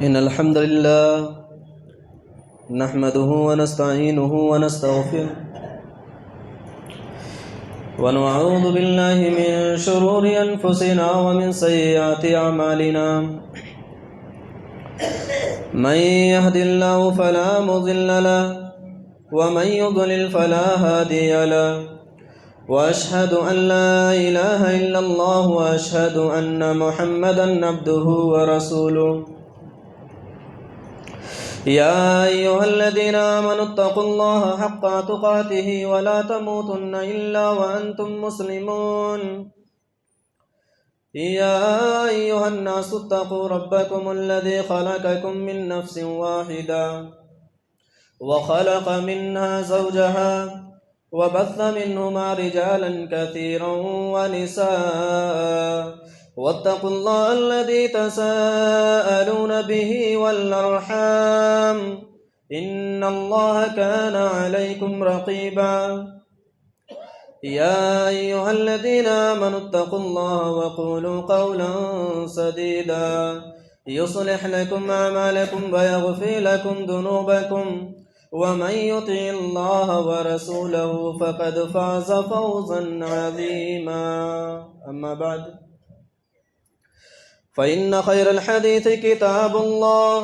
إن الحمد لله نحمده ونستعينه ونستغفره ونعوذ بالله من شرور أنفسنا ومن سيئات أعمالنا. من يهد الله فلا مضل له ومن يضلل فلا هادي له، وأشهد أن لا إله إلا الله وأشهد أن محمدا عبده ورسوله. يا أيها الذين آمنوا اتقوا الله حق تقاته ولا تموتن إلا وأنتم مسلمون. يا أيها الناس اتقوا ربكم الذي خلقكم من نفس واحدة وخلق منها زوجها وبث منهما رجالا كثيرا ونساء، واتقوا الله الذي تساءلون به والأرحام إن الله كان عليكم رقيبا. يا أيها الذين آمنوا اتقوا الله وقولوا قولا سديدا يصلح لكم أعمالكم ويغفر لكم ذنوبكم، ومن يطع الله ورسوله فقد فاز فوزا عظيما. أما بعد، فإن خير الحديث كتاب الله،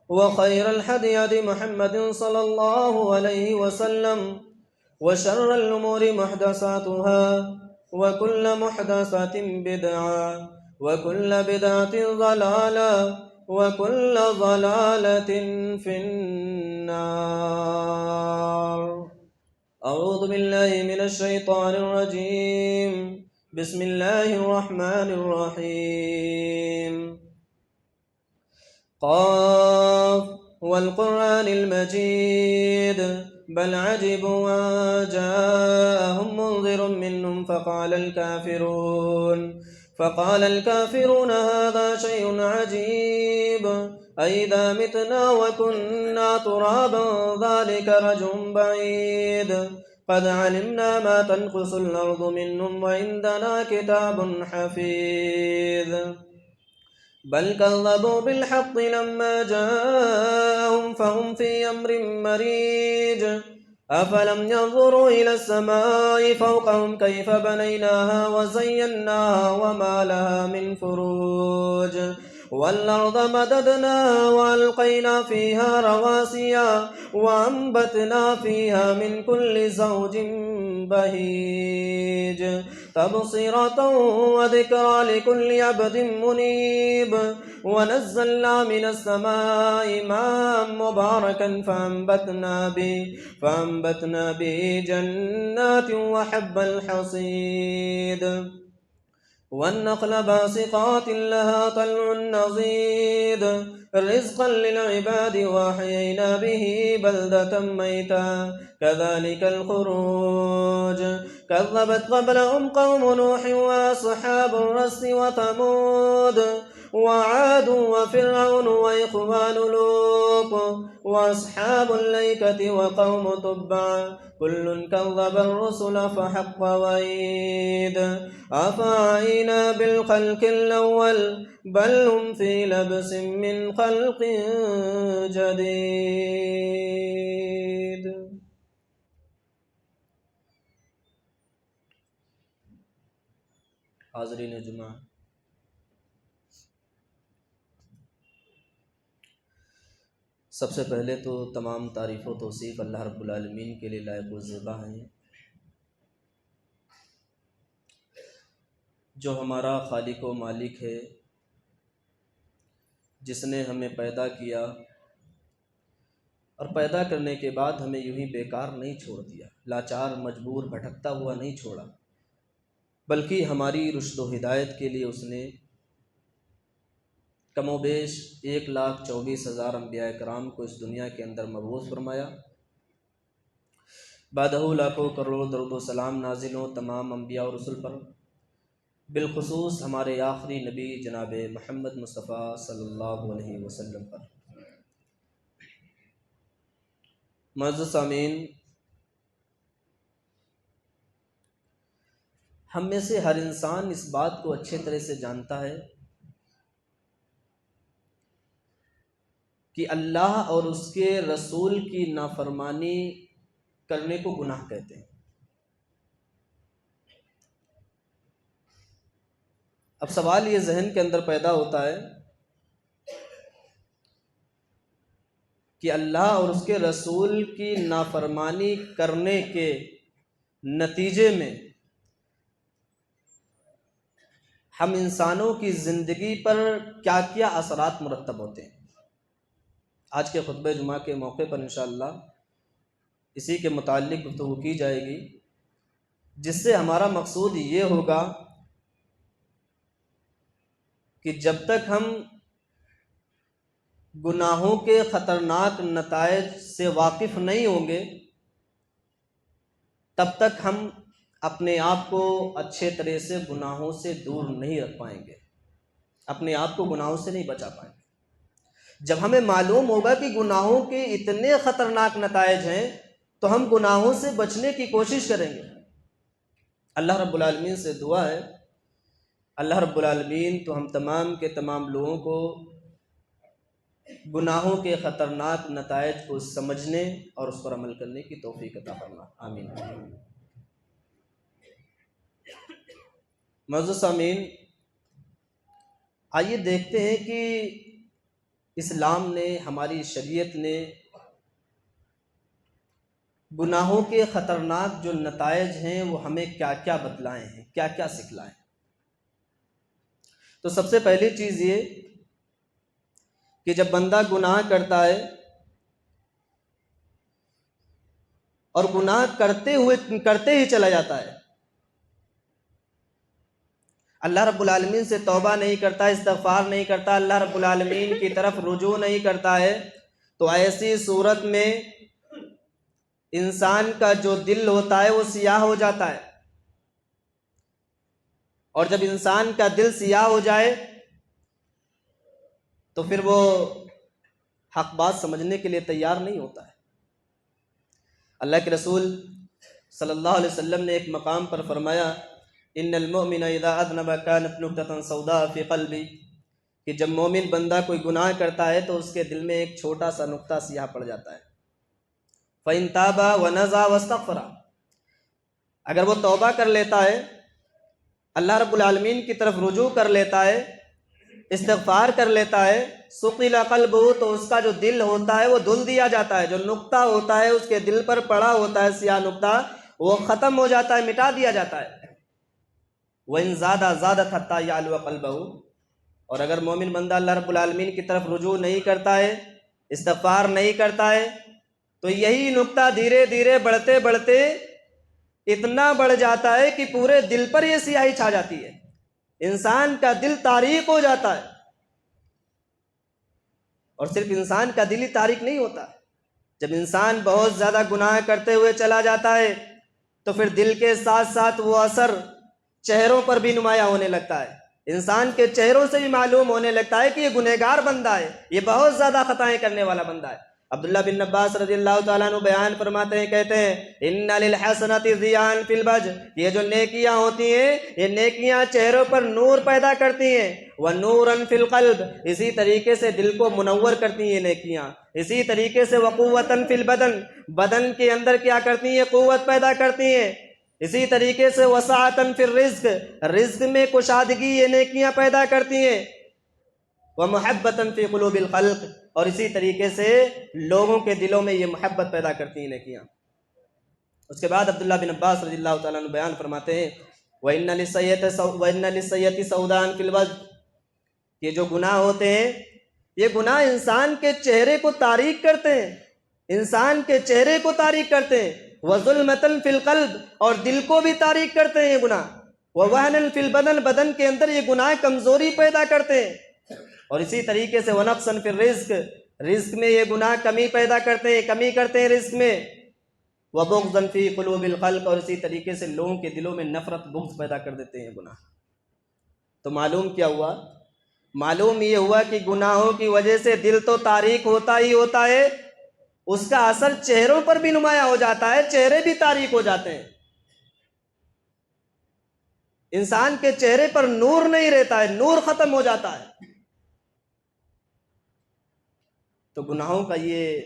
وخير الهدي هدي محمد صلى الله عليه وسلم، وشر الأمور محدثاتها، وكل محدثة بدعة، وكل بدعة ضلالة، وكل ضلالة في النار. أعوذ بالله من الشيطان الرجيم. بسم الله الرحمن الرحيم. قاف والقرآن المجيد بل عجبوا أن جاءهم منذر منهم فقال الكافرون هذا شيء عجيب، أئذا متنا وكنا ترابا ذلك رجع بعيد، قد علمنا ما تنقص الأرض منهم وعندنا كتاب حفيظ. بل كذبوا بالحق لما جاءهم فهم في أمر مريج، أفلم ينظروا إلى السماء فوقهم كيف بنيناها وزيناها وما لها من فروج، والأرض مددناها وألقينا فيها رواسي وأنبتنا فيها من كل زوج بهيج، تبصرة وذكرى لكل عبد منيب. ونزلنا من السماء ماء مباركا فأنبتنا به جنات وحب الحصيد، والنخل باسقات لها طلع نضيد، رزقا للعباد وأحيينا به بلدة ميتا كذلك الخروج. كذبت قبلهم قوم نوح وأصحاب الرس وثمود وعاد وفرعون وإخوان لوط وأصحاب الأيكة وقوم تبع، كل كذب الرسل فحق وعيد. أفعينا بالخلق الأول بل هم في لبس من خلق جديد. حاضرین جمعہ، سب سے پہلے تو تمام تعریف و توصیف اللہ رب العالمین کے لیے لائق و زیبا ہیں، جو ہمارا خالق و مالک ہے، جس نے ہمیں پیدا کیا اور پیدا کرنے کے بعد ہمیں یوں ہی بیکار نہیں چھوڑ دیا، لاچار مجبور بھٹکتا ہوا نہیں چھوڑا، بلکہ ہماری رشد و ہدایت کے لیے اس نے کم و بیش 1,24,000 انبیاء کرام کو اس دنیا کے اندر مبعوث فرمایا۔ بعدہ لاکھوں کروڑ درود و سلام نازل ہوں تمام انبیاء اور رسل پر، بالخصوص ہمارے آخری نبی جناب محمد مصطفیٰ صلی اللہ علیہ وسلم پر۔ معزز سامعین، ہم میں سے ہر انسان اس بات کو اچھے طرح سے جانتا ہے کہ اللہ اور اس کے رسول کی نافرمانی کرنے کو گناہ کہتے ہیں۔ اب سوال یہ ذہن کے اندر پیدا ہوتا ہے کہ اللہ اور اس کے رسول کی نافرمانی کرنے کے نتیجے میں ہم انسانوں کی زندگی پر کیا کیا اثرات مرتب ہوتے ہیں۔ آج کے خطبہ جمعہ کے موقع پر انشاءاللہ اسی کے متعلق گفتگو کی جائے گی، جس سے ہمارا مقصود یہ ہوگا کہ جب تک ہم گناہوں کے خطرناک نتائج سے واقف نہیں ہوں گے تب تک ہم اپنے آپ کو اچھے طرح سے گناہوں سے دور نہیں رکھ پائیں گے، اپنے آپ کو گناہوں سے نہیں بچا پائیں گے۔ جب ہمیں معلوم ہوگا کہ گناہوں کے اتنے خطرناک نتائج ہیں تو ہم گناہوں سے بچنے کی کوشش کریں گے۔ اللہ رب العالمین سے دعا ہے، اللہ رب العالمین تو ہم تمام کے تمام لوگوں کو گناہوں کے خطرناک نتائج کو سمجھنے اور اس پر عمل کرنے کی توفیق عطا فرما، آمین۔ معزز سامعین، آئیے دیکھتے ہیں کہ اسلام نے، ہماری شریعت نے گناہوں کے خطرناک جو نتائج ہیں وہ ہمیں کیا کیا بتلائے ہیں، کیا کیا سکھلائے ہیں۔ تو سب سے پہلی چیز یہ کہ جب بندہ گناہ کرتا ہے اور گناہ کرتے ہی چلا جاتا ہے، اللہ رب العالمین سے توبہ نہیں کرتا، استغفار نہیں کرتا، اللہ رب العالمین کی طرف رجوع نہیں کرتا ہے، تو ایسی صورت میں انسان کا جو دل ہوتا ہے وہ سیاہ ہو جاتا ہے، اور جب انسان کا دل سیاہ ہو جائے تو پھر وہ حق بات سمجھنے کے لیے تیار نہیں ہوتا ہے۔ اللہ کے رسول صلی اللہ علیہ وسلم نے ایک مقام پر فرمایا، ان المؤمن اذا اذنب كانت نکتة سوداء في قلبه، کہ جب مومن بندہ کوئی گناہ کرتا ہے تو اس کے دل میں ایک چھوٹا سا نقطہ سیاہ پڑ جاتا ہے۔ فإن تاب ونزع واستغفر، اگر وہ توبہ کر لیتا ہے، اللہ رب العالمین کی طرف رجوع کر لیتا ہے، استغفار کر لیتا ہے، ثقل قلبہ، تو اس کا جو دل ہوتا ہے وہ دھل دیا جاتا ہے، جو نقطہ ہوتا ہے اس کے دل پر پڑا ہوتا ہے سیاہ نقطہ، وہ ختم ہو جاتا ہے، مٹا دیا جاتا ہے۔ وَإِن زَادَ زَادَتْ حَتَّى يَعْلُوَ قَلْبَهُ، اور اگر مومن بندہ اللہ رب العالمین کی طرف رجوع نہیں کرتا ہے، استغفار نہیں کرتا ہے، تو یہی نقطہ دھیرے دھیرے بڑھتے بڑھتے اتنا بڑھ جاتا ہے کہ پورے دل پر یہ سیاہی چھا جاتی ہے، انسان کا دل تاریک ہو جاتا ہے۔ اور صرف انسان کا دل ہی تاریک نہیں ہوتا، جب انسان بہت زیادہ گناہ کرتے ہوئے چلا جاتا ہے تو پھر دل کے ساتھ ساتھ وہ اثر چہروں پر بھی نمایاں ہونے لگتا ہے، انسان کے چہروں سے بھی معلوم ہونے لگتا ہے کہ یہ گنہگار بندہ ہے، یہ بہت زیادہ خطائیں کرنے والا بندہ ہے۔ عبداللہ بن عباس رضی اللہ تعالیٰ عنہ بیان فرماتے ہیں، کہتے ہیں، ان للحسنۃ ضیاء فی الوجہ، یہ جو نیکیاں ہوتی ہیں یہ نیکیاں چہروں پر نور پیدا کرتی ہیں، ونورا فی القلب، اسی طریقے سے دل کو منور کرتی ہیں نیکیاں، اسی طریقے سے وقوتا فی البدن، بدن کے اندر کیا کرتی ہیں، قوت پیدا کرتی ہیں، اسی طریقے سے وسعۃ فی الرزق، رزق میں کشادگی یہ نیکیاں پیدا کرتی ہیں، ومحبۃ فی قلوب الخلق، اور اسی طریقے سے لوگوں کے دلوں میں یہ محبت پیدا کرتی ہیں نیکیاں۔ اس کے بعد عبداللہ بن عباس رضی اللہ تعالیٰ عنہ بیان فرماتے ہیں، وَإِنَّ لِلسَّيِّئَةِ سَوْدَانَ فِي الْوَجْهِ، یہ جو گناہ ہوتے ہیں یہ گناہ انسان کے چہرے کو تاریک کرتے ہیں، انسان کے چہرے کو تاریک کرتے ہیں، وَظُلْمَةً فِي الْقَلْبِ، اور دل کو بھی تاریک کرتے ہیں یہ گناہ، وَوَهْنًا فِي الْبَدَنِ، بدن کے اندر یہ گناہ کمزوری پیدا کرتے ہیں، اور اسی طریقے سے وَنَقْصًا فِي الرِّزْقِ، رزق میں یہ گناہ کمی پیدا کرتے ہیں، کمی کرتے ہیں رزق میں، وَبُغْضًا فِي قُلُوبِ الْخَلْقِ، اور اسی طریقے سے لوگوں کے دلوں میں نفرت بغض پیدا کر دیتے ہیں گناہ۔ تو معلوم کیا ہوا؟ معلوم یہ ہوا کہ گناہوں کی وجہ سے دل تو تاریک ہوتا ہی ہوتا ہے، اس کا اثر چہروں پر بھی نمایاں ہو جاتا ہے، چہرے بھی تاریک ہو جاتے ہیں، انسان کے چہرے پر نور نہیں رہتا ہے، نور ختم ہو جاتا ہے۔ تو گناہوں کا یہ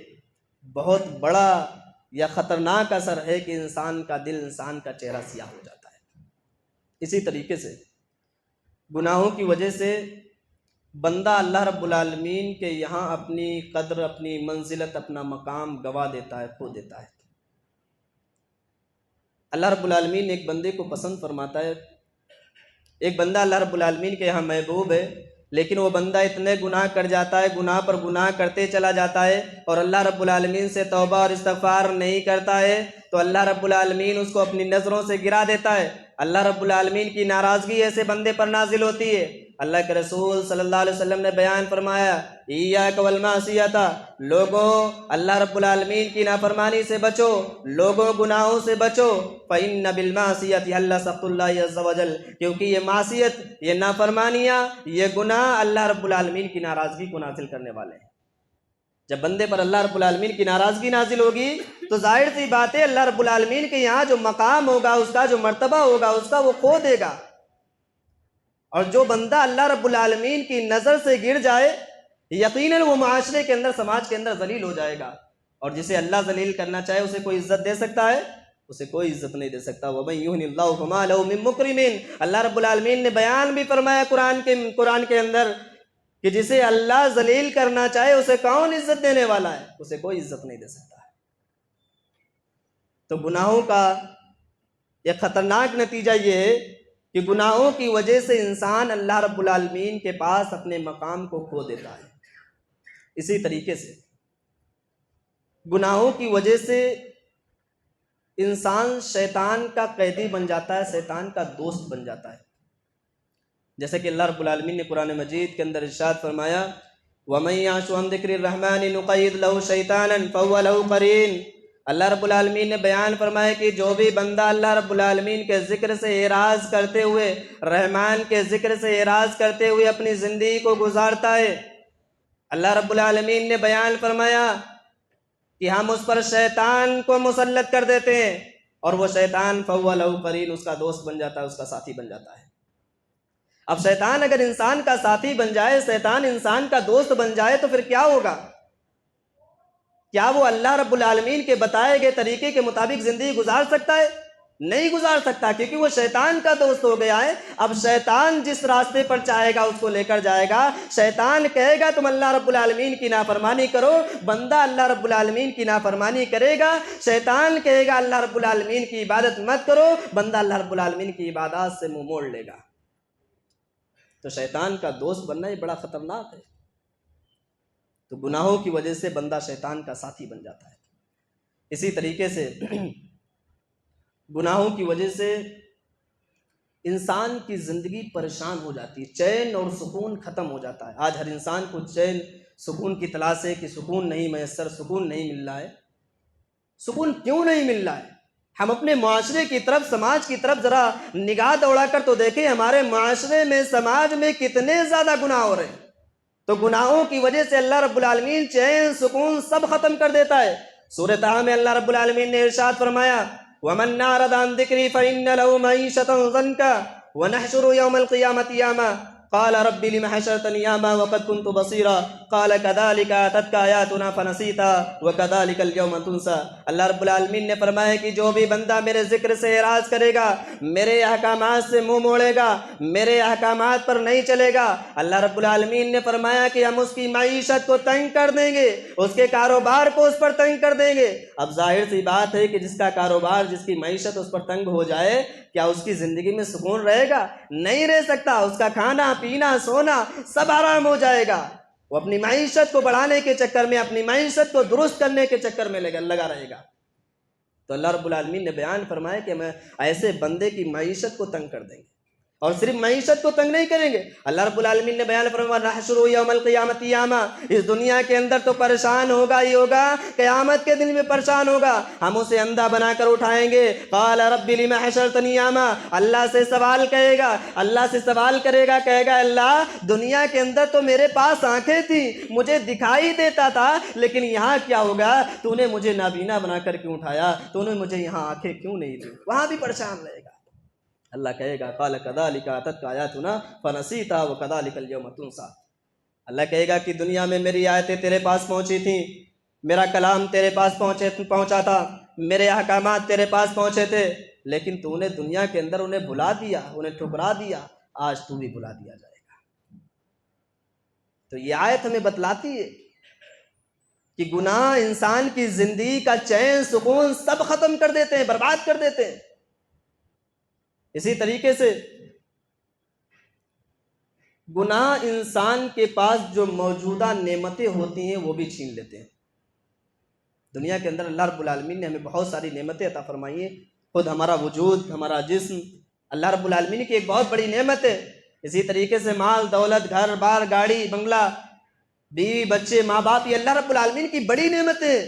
بہت بڑا یا خطرناک اثر ہے کہ انسان کا دل، انسان کا چہرہ سیاہ ہو جاتا ہے۔ اسی طریقے سے گناہوں کی وجہ سے بندہ اللہ رب العالمین کے یہاں اپنی قدر، اپنی منزلت، اپنا مقام گوا دیتا ہے، کھو دیتا ہے۔ اللہ رب العالمین ایک بندے کو پسند فرماتا ہے۔ ایک بندہ اللہ رب العالمین کے یہاں محبوب ہے، لیکن وہ بندہ اتنے گناہ کر جاتا ہے، گناہ پر گناہ کرتے چلا جاتا ہے، اور اللہ رب العالمین سے توبہ اور استغفار نہیں کرتا ہے، تو اللہ رب العالمین اس کو اپنی نظروں سے گرا دیتا ہے۔ اللہ رب العالمین کی ناراضگی ایسے بندے پر نازل ہوتی ہے۔ اللہ کے رسول صلی اللہ علیہ وسلم نے بیان فرمایا، ایاک والمعصیۃ، لوگوں اللہ رب العالمین کی نافرمانی سے بچو، لوگوں گناہوں سے بچو، فإن بالمعصیۃ حل سخط اللہ عز وجل، کیونکہ یہ معصیت، یہ نافرمانیاں، یہ گناہ اللہ رب العالمین کی ناراضگی کو نازل کرنے والے ہیں۔ جب بندے پر اللہ رب العالمین کی ناراضگی نازل ہوگی تو ظاہر سی بات ہے اللہ رب العالمین کے یہاں جو مقام ہوگا، اس کا جو مرتبہ ہوگا، اس کا وہ کھو دے گا۔ اور جو بندہ اللہ رب العالمین کی نظر سے گر جائے، یقیناً وہ معاشرے کے اندر، سماج کے اندر ذلیل ہو جائے گا، اور جسے اللہ ذلیل کرنا چاہے اسے کوئی عزت دے سکتا ہے؟ اسے کوئی عزت نہیں دے سکتا۔ وَمَن يُهِنِ اللَّهُ فَمَا لَهُ مِن مُكْرِمٍ، اللہ رب العالمین نے بیان بھی فرمایا قرآن کے اندر کہ جسے اللہ ذلیل کرنا چاہے اسے کون عزت دینے والا ہے؟ اسے کوئی عزت نہیں دے سکتا۔ تو گناہوں کا ایک خطرناک نتیجہ یہ ہے کہ گناہوں کی وجہ سے انسان اللہ رب العالمین کے پاس اپنے مقام کو کھو دیتا ہے۔ اسی طریقے سے گناہوں کی وجہ سے انسان شیطان کا قیدی بن جاتا ہے، شیطان کا دوست بن جاتا ہے۔ جیسے کہ اللہ رب العالمین نے قرآن مجید کے اندر ارشاد فرمایا، وَمَن يَعْشُ عَن ذِكْرِ الرَّحْمَنِ نُقَيِّضْ لَهُ شَيْطَانًا فَهُوَ لَهُ قَرِينٌ۔ اللہ رب العالمین نے بیان فرمایا کہ جو بھی بندہ اللہ رب العالمین کے ذکر سے اعراض کرتے ہوئے، رحمان کے ذکر سے اعراض کرتے ہوئے اپنی زندگی کو گزارتا ہے، اللہ رب العالمین نے بیان فرمایا کہ ہم اس پر شیطان کو مسلط کر دیتے ہیں، اور وہ شیطان فَهُوَ لَهُ قَرِينٌ، اس کا دوست بن جاتا ہے، اس کا ساتھی بن جاتا ہے۔ اب شیطان اگر انسان کا ساتھی بن جائے، شیطان انسان کا دوست بن جائے تو پھر کیا ہوگا؟ کیا وہ اللہ رب العالمین کے بتائے گئے طریقے کے مطابق زندگی گزار سکتا ہے؟ نہیں گزار سکتا، کیونکہ وہ شیطان کا دوست ہو گیا ہے۔ اب شیطان جس راستے پر چاہے گا اس کو لے کر جائے گا۔ شیطان کہے گا تم اللہ رب العالمین کی نافرمانی کرو، بندہ اللہ رب العالمین کی نافرمانی کرے گا۔ شیطان کہے گا اللہ رب العالمین کی عبادت مت کرو، بندہ اللہ رب العالمین کی عبادات سے منہ موڑ لے گا۔ تو شیطان کا دوست بننا یہ بڑا خطرناک ہے۔ تو گناہوں کی وجہ سے بندہ شیطان کا ساتھی بن جاتا ہے۔ اسی طریقے سے گناہوں کی وجہ سے انسان کی زندگی پریشان ہو جاتی ہے، چین اور سکون ختم ہو جاتا ہے۔ آج ہر انسان کو چین سکون کی تلاش ہے کہ سکون نہیں میسر، سکون نہیں مل رہا ہے۔ سکون کیوں نہیں مل رہا ہے؟ ہم اپنے معاشرے کی طرف، سماج کی طرف ذرا نگاہ دوڑا کر تو دیکھیں، ہمارے معاشرے میں، سماج میں کتنے زیادہ گناہ ہو رہے ہیں۔ تو گناہوں کی وجہ سے اللہ رب العالمین چین، سکون سب ختم کر دیتا ہے۔ سورہ طٰہٰ میں اللہ رب العالمین نے ارشاد فرمایا، وَمَنْ أَعْرَضَ عَنْ ذِكْرِي فَإِنَّ لَهُ مَعِيشَةً ضَنْكًا وَنَحْشُرُهُ يَوْمَ الْقِيَامَةِ أَعْمَىٰ قَالَ رَبِّ لِمَ حَشَرْتَنِي أَعْمَىٰ وَقَدْ كُنْتُ بَصِيرًا قَالَ كَذَٰلِكَ أَتَتْكَ آيَاتُنَا فَنَسِيتَهَا وَكَذَٰلِكَ الْيَوْمَ تُنسَىٰ۔ اللہ رب العالمین نے فرمایا کہ جو بھی بندہ میرے ذکر سے اعراض کرے گا، میرے احکامات سے منہ موڑے گا، میرے احکامات پر نہیں چلے گا، اللہ رب العالمین نے فرمایا کہ ہم اس کی معیشت کو تنگ کر دیں گے، اس کے کاروبار کو اس پر تنگ کر دیں گے۔ اب ظاہر سی بات ہے کہ جس کا کاروبار، جس کی معیشت اس پر تنگ ہو جائے، کیا اس کی زندگی میں سکون رہے گا؟ نہیں رہ سکتا۔ اس کا کھانا، پینا، سونا سب حرام ہو جائے گا۔ وہ اپنی معیشت کو بڑھانے کے چکر میں، اپنی معیشت کو درست کرنے کے چکر میں لگا رہے گا۔ تو اللہ رب العالمین نے بیان فرمایا کہ ہم ایسے بندے کی معیشت کو تنگ کر دیں گے، اور صرف معیشت کو تنگ نہیں کریں گے۔ اللہ رب العالمین نے بیان فرمایا، نحشرُهُ یوم القیامۃ اعمیٰ، اس دنیا کے اندر تو پریشان ہوگا ہی ہوگا، قیامت کے دن میں پریشان ہوگا۔ ہم اسے اندھا بنا کر اٹھائیں گے۔ قال رب لم حشرتنی اعمیٰ، اللہ سے سوال کہے گا، اللہ سے سوال کرے گا، کہے گا اللہ دنیا کے اندر تو میرے پاس آنکھیں تھیں، مجھے دکھائی دیتا تھا، لیکن یہاں کیا ہوگا؟ تو نے مجھے نابینا بنا کر کیوں اٹھایا؟ تو نے مجھے یہاں آنکھیں کیوں نہیں دی؟ وہاں بھی پریشان رہے گا۔ اللہ کہے گا قال كذلك اتتك آیاتنا فنسیتها وكذلك اليوم تنسیٰ۔ اللہ کہے گا کہ دنیا میں میری آیتیں تیرے پاس پہنچی تھیں، میرا کلام تیرے پاس پہنچا تھا، میرے احکامات تیرے پاس پہنچے تھے، لیکن تو نے دنیا کے اندر انہیں بھلا دیا، انہیں ٹھکرا دیا، آج تو بھی بھلا دیا جائے گا۔ تو یہ آیت ہمیں بتلاتی ہے کہ گناہ انسان کی زندگی کا چین سکون سب ختم کر دیتے ہیں، برباد کر دیتے ہیں۔ اسی طریقے سے گناہ انسان کے پاس جو موجودہ نعمتیں ہوتی ہیں وہ بھی چھین لیتے ہیں۔ دنیا کے اندر اللہ رب العالمین نے ہمیں بہت ساری نعمتیں عطا فرمائی ہیں، خود ہمارا وجود، ہمارا جسم اللہ رب العالمین کی ایک بہت بڑی نعمت ہے۔ اسی طریقے سے مال، دولت، گھر بار، گاڑی، بنگلہ، بیوی، بچے، ماں باپ، یہ اللہ رب العالمین کی بڑی نعمت ہے۔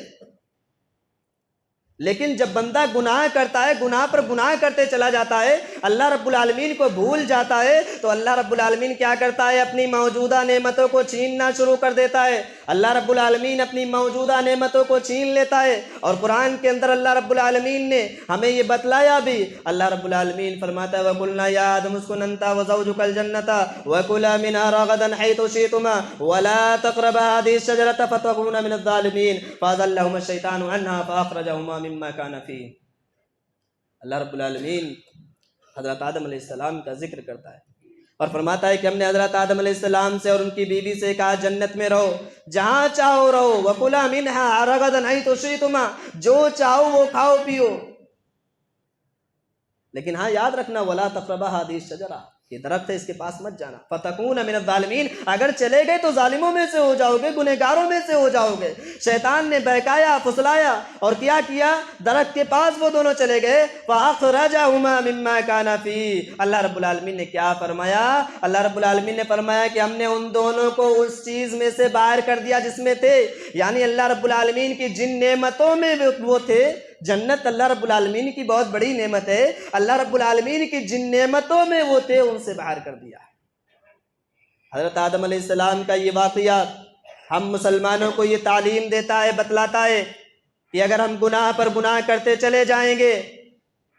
لیکن جب بندہ گناہ کرتا ہے، گناہ پر گناہ کرتے چلا جاتا ہے، اللہ رب العالمین کو بھول جاتا ہے، تو اللہ رب العالمین کیا کرتا ہے؟ اپنی موجودہ نعمتوں کو چھیننا شروع کر دیتا ہے۔ اللہ رب العالمین اپنی موجودہ نعمتوں کو چھین لیتا ہے، اور قرآن کے اندر اللہ رب العالمین نے ہمیں یہ بتلایا بھی۔ اللہ رب العالمین فرماتا ہے وَقُلْنَا يَا آدَمُ اسْكُنْ أَنْتَ وَزَوْجُكَ الْجَنَّةَ وَكُلَا مِنْهَا رَغَدًا حَيْثُ شِئْتُمَا وَلَا تَقْرَبَا هَٰذِهِ الشَّجَرَةَ فَتَكُونَا مِنَ الظَّالِمِينَ فَأَزَلَّهُمَا الشَّيْطَانُ عَنْهَا فَأَخْرَجَهُمَا مِمَّا كَانَ فِيهِ۔ اللہ رب العالمین حضرت آدم علیہ السلام کا ذکر کرتا ہے اور فرماتا ہے کہ ہم نے حضرت آدم علیہ السلام سے اور ان کی بیوی سے کہا جنت میں رہو، جہاں چاہو رہو، وَكُلَا مِنْهَا رَغَدًا حَيْثُ شِئْتُمَا، جو چاہو وہ کھاؤ پیو، لیکن ہاں یاد رکھنا وَلَا تَقْرَبَا هَٰذِهِ الشَّجَرَةَ، یہ درخت ہے اس کے پاس مت جانا، فَتَكُونَ مِنَ الظَّالِمِينَ، اگر چلے گئے تو ظالموں میں سے ہو جاؤ گے، گنہگاروں میں سے ہو جاؤ گے۔ شیطان نے بہکایا، پھسلایا، اور کیا کیا؟ درخت کے پاس وہ دونوں چلے گئے، فَأَخْرَجَهُمَا مِمَّا كَانَ فِيهِ، اللہ رب العالمین نے کیا فرمایا؟ اللہ رب العالمین نے فرمایا کہ ہم نے ان دونوں کو اس چیز میں سے باہر کر دیا جس میں تھے، یعنی اللہ رب العالمین کی جن نعمتوں میں وہ تھے، جنت اللہ رب العالمین کی بہت بڑی نعمت ہے، اللہ رب العالمین کی جن نعمتوں میں وہ تھے ان سے باہر کر دیا۔ حضرت آدم علیہ السلام کا یہ واقعہ ہم مسلمانوں کو یہ تعلیم دیتا ہے، بتلاتا ہے کہ اگر ہم گناہ پر گناہ کرتے چلے جائیں گے،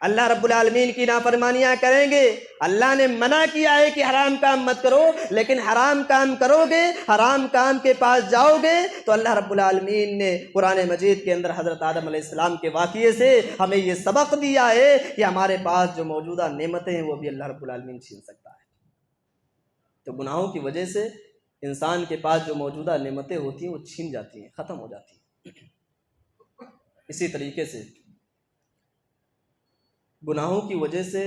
اللہ رب العالمین کی نافرمانیاں کریں گے، اللہ نے منع کیا ہے کہ حرام کام مت کرو، لیکن حرام کام کرو گے، حرام کام کے پاس جاؤ گے، تو اللہ رب العالمین نے قرآن مجید کے اندر حضرت آدم علیہ السلام کے واقعے سے ہمیں یہ سبق دیا ہے کہ ہمارے پاس جو موجودہ نعمتیں ہیں وہ بھی اللہ رب العالمین چھین سکتا ہے۔ تو گناہوں کی وجہ سے انسان کے پاس جو موجودہ نعمتیں ہوتی ہیں وہ چھین جاتی ہیں، ختم ہو جاتی ہیں۔ اسی طریقے سے گناہوں کی وجہ سے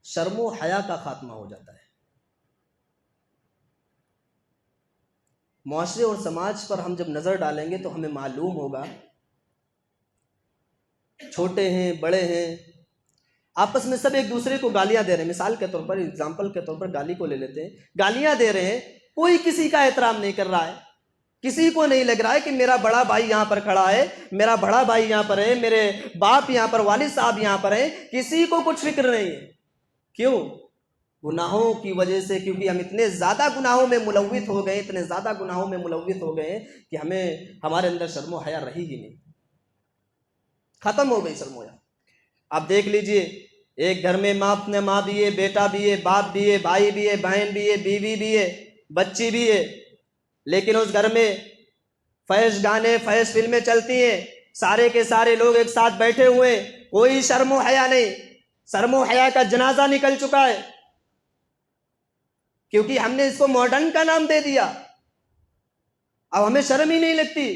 شرم و حیا کا خاتمہ ہو جاتا ہے۔ معاشرے اور سماج پر ہم جب نظر ڈالیں گے تو ہمیں معلوم ہوگا، چھوٹے ہیں، بڑے ہیں، آپس میں سب ایک دوسرے کو گالیاں دے رہے ہیں۔ مثال کے طور پر، اگزامپل کے طور پر گالی کو لے لیتے ہیں، گالیاں دے رہے ہیں، کوئی کسی کا احترام نہیں کر رہا ہے، کسی کو نہیں لگ رہا ہے کہ میرا بڑا بھائی یہاں پر کھڑا ہے، میرا بڑا بھائی یہاں پر ہے، میرے باپ یہاں پر، والد صاحب یہاں پر ہیں، کسی کو کچھ فکر نہیں ہے۔ کیوں؟ گناہوں کی وجہ سے، کیونکہ ہم اتنے زیادہ گناہوں میں ملوث ہو گئے، اتنے زیادہ گناہوں میں ملوث ہو گئے کہ ہمارے اندر شرم و حیا رہی ہی نہیں، ختم ہو گئی شرم و حیا۔ آپ دیکھ لیجئے، ایک گھر میں ماں بھی ہے، بیٹا بھی ہے، باپ بھی ہے، بھائی بھی ہے، بہن بھی ہے، بیوی بھی ہے، بچی بھی ہے، لیکن اس گھر میں فحش گانے، فحش فلمیں چلتی ہیں، سارے کے سارے لوگ ایک ساتھ بیٹھے ہوئے، کوئی شرم و حیا نہیں، شرم و حیا کا جنازہ نکل چکا ہے، کیونکہ ہم نے اس کو ماڈرن کا نام دے دیا، اب ہمیں شرم ہی نہیں لگتی۔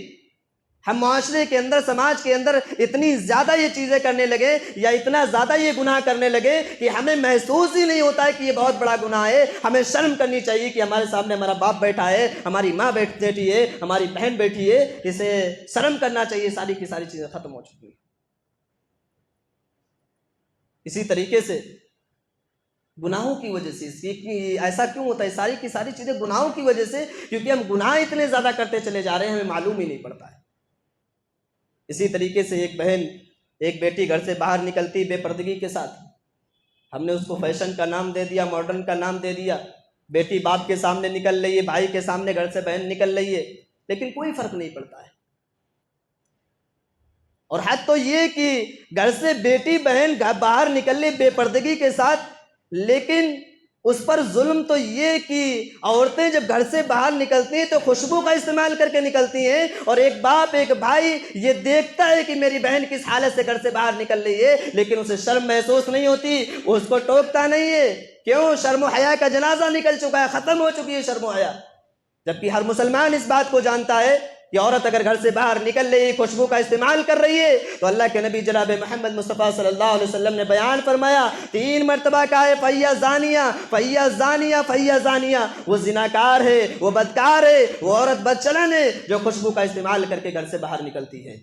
ہم معاشرے کے اندر، سماج کے اندر اتنی زیادہ یہ چیزیں کرنے لگے، یا اتنا زیادہ یہ گناہ کرنے لگے کہ ہمیں محسوس ہی نہیں ہوتا ہے کہ یہ بہت بڑا گناہ ہے۔ ہمیں شرم کرنی چاہیے کہ ہمارے سامنے ہمارا باپ بیٹھا ہے، ہماری ماں بیٹھی ہے، ہماری بہن بیٹھی ہے، اسے شرم کرنا چاہیے، ساری کی ساری چیزیں ختم ہو چکی ہیں۔ اسی طریقے سے گناہوں کی وجہ سے، ایسا کیوں ہوتا ہے؟ ساری کی ساری چیزیں گناہوں کی وجہ سے، کیونکہ ہم گناہ اتنے زیادہ کرتے چلے جا رہے ہیں، ہمیں معلوم ہی نہیں پڑتا ہے۔ اسی طریقے سے ایک بہن، ایک بیٹی گھر سے باہر نکلتی بے پردگی کے ساتھ، ہم نے اس کو فیشن کا نام دے دیا، ماڈرن کا نام دے دیا، بیٹی باپ کے سامنے نکل رہی ہے، بھائی کے سامنے گھر سے بہن نکل رہی ہے، لیکن کوئی فرق نہیں پڑتا ہے۔ اور حد تو یہ کہ گھر سے بیٹی بہن باہر نکل رہی بے پردگی کے ساتھ، لیکن اس پر ظلم تو یہ کہ عورتیں جب گھر سے باہر نکلتی ہیں تو خوشبو کا استعمال کر کے نکلتی ہیں، اور ایک باپ ایک بھائی یہ دیکھتا ہے کہ میری بہن کس حالت سے گھر سے باہر نکل رہی ہے، لیکن اسے شرم محسوس نہیں ہوتی، وہ اس کو ٹوکتا نہیں ہے۔ کیوں؟ شرم و حیا کا جنازہ نکل چکا ہے، ختم ہو چکی ہے شرم و حیا۔ جبکہ ہر مسلمان اس بات کو جانتا ہے کہ عورت اگر گھر سے باہر نکل رہی ہے، خوشبو کا استعمال کر رہی ہے، تو اللہ کے نبی جناب محمد مصطفیٰ صلی اللہ علیہ وسلم نے بیان فرمایا، 3 مرتبہ کہا ہے فَهِيَ زَانِيَةٌ فَهِيَ زَانِيَةٌ فَهِيَ زَانِيَةٌ، وہ زناکار ہے، وہ بدکار ہے، وہ عورت بدچلن ہے جو خوشبو کا استعمال کر کے گھر سے باہر نکلتی ہے۔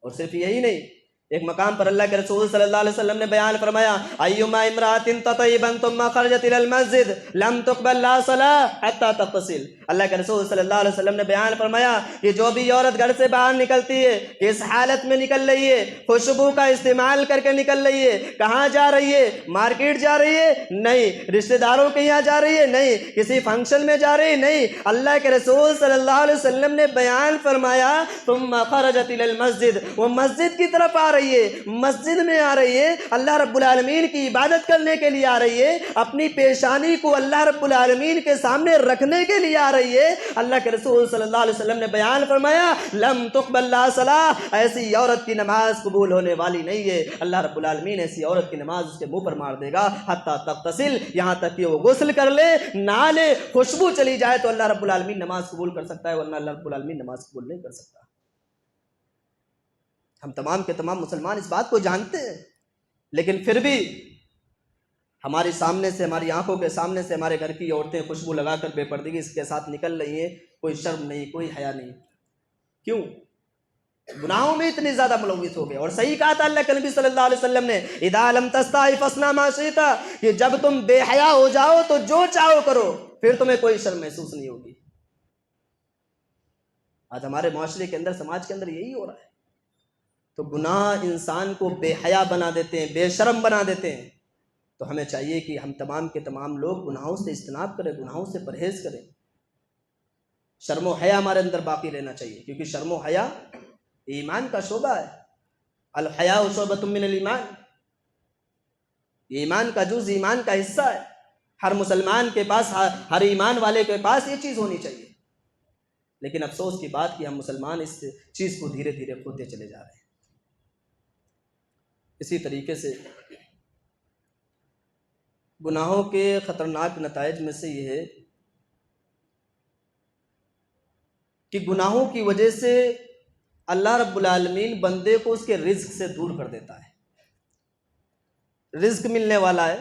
اور صرف یہی نہیں، ایک مقام پر اللہ کے رسول صلی اللہ علیہ وسلم نے بیان فرمایا، ایما امرأۃ تطیبا ثم خرجت الى المسجد لم تقبل لها صلاة حتى تغتسل۔ اللہ کے رسول صلی اللہ علیہ وسلم نے بیان فرمایا کہ جو بھی عورت گھر سے باہر نکلتی ہے، اس حالت میں نکل رہی ہے، خوشبو کا استعمال کر کے نکل رہی ہے، کہاں جا رہی ہے؟ مارکیٹ جا رہی ہے؟ نہیں۔ رشتہ داروں کے یہاں جا رہی ہے؟ نہیں۔ کسی فنکشن میں جا رہی ہے؟ نہیں۔ اللہ کے رسول صلی اللہ علیہ وسلم نے بیان فرمایا ثم خرجت الى المسجد، وہ مسجد کی طرف آ رہی ہے، مسجد میں آ رہی ہے، اللہ رب العالمین کی عبادت کرنے کے لیے آ رہی ہے، اپنی پیشانی کو اللہ رب العالمین کے سامنے رکھنے کے لیے آ رہی ہے۔ اللہ کے رسول صلی اللہ علیہ وسلم نے بیان فرمایا لم تقبل لها صلاة، ایسی عورت کی نماز قبول ہونے والی نہیں ہے، اللہ رب العالمین ایسی عورت کی نماز اس کے منہ پر مار دے گا حتی تغتسل، یہاں تک کہ وہ غسل کر لے، نہا لے، خوشبو چلی جائے تو اللہ رب العالمین نماز قبول کر سکتا ہے، ورنہ اللہ رب العالمین نماز قبول نہیں کر سکتا۔ ہم تمام کے تمام مسلمان اس بات کو جانتے ہیں، لیکن پھر بھی ہماری سامنے سے، ہماری آنکھوں کے سامنے سے ہمارے گھر کی عورتیں خوشبو لگا کر بے پردگی اس کے ساتھ نکل رہی ہیں، کوئی شرم نہیں، کوئی حیا نہیں۔ کیوں؟ گناہوں میں اتنی زیادہ ملوث ہو گئے۔ اور صحیح کہا تھا اللہ کے نبی صلی اللہ علیہ وسلم نے، اذا لم تستحی فاصنع ما شئت، کہ جب تم بے حیا ہو جاؤ تو جو چاہو کرو، پھر تمہیں کوئی شرم محسوس نہیں ہوگی۔ آج ہمارے معاشرے کے اندر، سماج کے اندر یہی ہو رہا ہے۔ تو گناہ انسان کو بے حیا بنا دیتے ہیں، بے شرم بنا دیتے ہیں۔ تو ہمیں چاہیے کہ ہم تمام کے تمام لوگ گناہوں سے اجتناب کریں، گناہوں سے پرہیز کریں، شرم و حیا ہمارے اندر باقی رہنا چاہیے، کیونکہ شرم و حیا ایمان کا شعبہ ہے۔ الحیاء شعبۃ من الایمان، ایمان کا جز، ایمان کا حصہ ہے۔ ہر مسلمان کے پاس، ہر ایمان والے کے پاس یہ چیز ہونی چاہیے، لیکن افسوس کی بات کہ ہم مسلمان اس چیز کو دھیرے دھیرے کھوتے چلے جا رہے ہیں۔ اسی طریقے سے گناہوں کے خطرناک نتائج میں سے یہ ہے کہ گناہوں کی وجہ سے اللہ رب العالمین بندے کو اس کے رزق سے دور کر دیتا ہے۔ رزق ملنے والا ہے،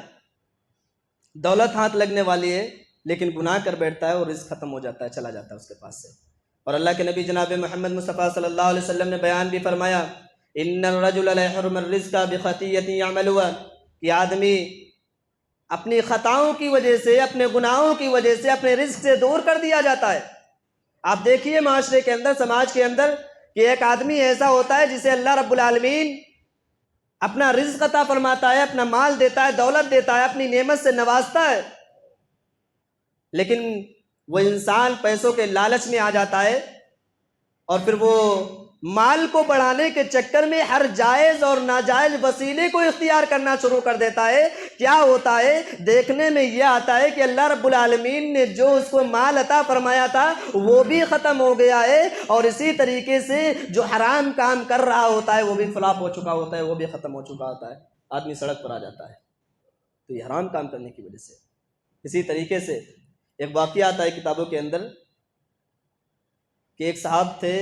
دولت ہاتھ لگنے والی ہے، لیکن گناہ کر بیٹھتا ہے اور رزق ختم ہو جاتا ہے، چلا جاتا ہے اس کے پاس سے۔ اور اللہ کے نبی جناب محمد مصطفیٰ صلی اللہ علیہ وسلم نے بیان بھی فرمایا، ان الرجل لیحرم الرزق بخطیۃ یعملها، کہ آدمی اپنی خطاؤں کی وجہ سے، اپنے گناہوں کی وجہ سے اپنے رزق سے دور کر دیا جاتا ہے۔ آپ دیکھیے معاشرے کے اندر، سماج کے اندر، کہ ایک آدمی ایسا ہوتا ہے جسے اللہ رب العالمین اپنا رزق عطا فرماتا ہے، اپنا مال دیتا ہے، دولت دیتا ہے، اپنی نعمت سے نوازتا ہے، لیکن وہ انسان پیسوں کے لالچ میں آ جاتا ہے اور پھر وہ مال کو بڑھانے کے چکر میں ہر جائز اور ناجائز وسیلے کو اختیار کرنا شروع کر دیتا ہے۔ کیا ہوتا ہے؟ دیکھنے میں یہ آتا ہے کہ اللہ رب العالمین نے جو اس کو مال عطا فرمایا تھا وہ بھی ختم ہو گیا ہے، اور اسی طریقے سے جو حرام کام کر رہا ہوتا ہے وہ بھی فلاپ ہو چکا ہوتا ہے، وہ بھی ختم ہو چکا ہوتا ہے، آدمی سڑک پر آ جاتا ہے، تو یہ حرام کام کرنے کی وجہ سے۔ اسی طریقے سے ایک واقعہ آتا ہے کتابوں کے اندر کہ ایک صاحب تھے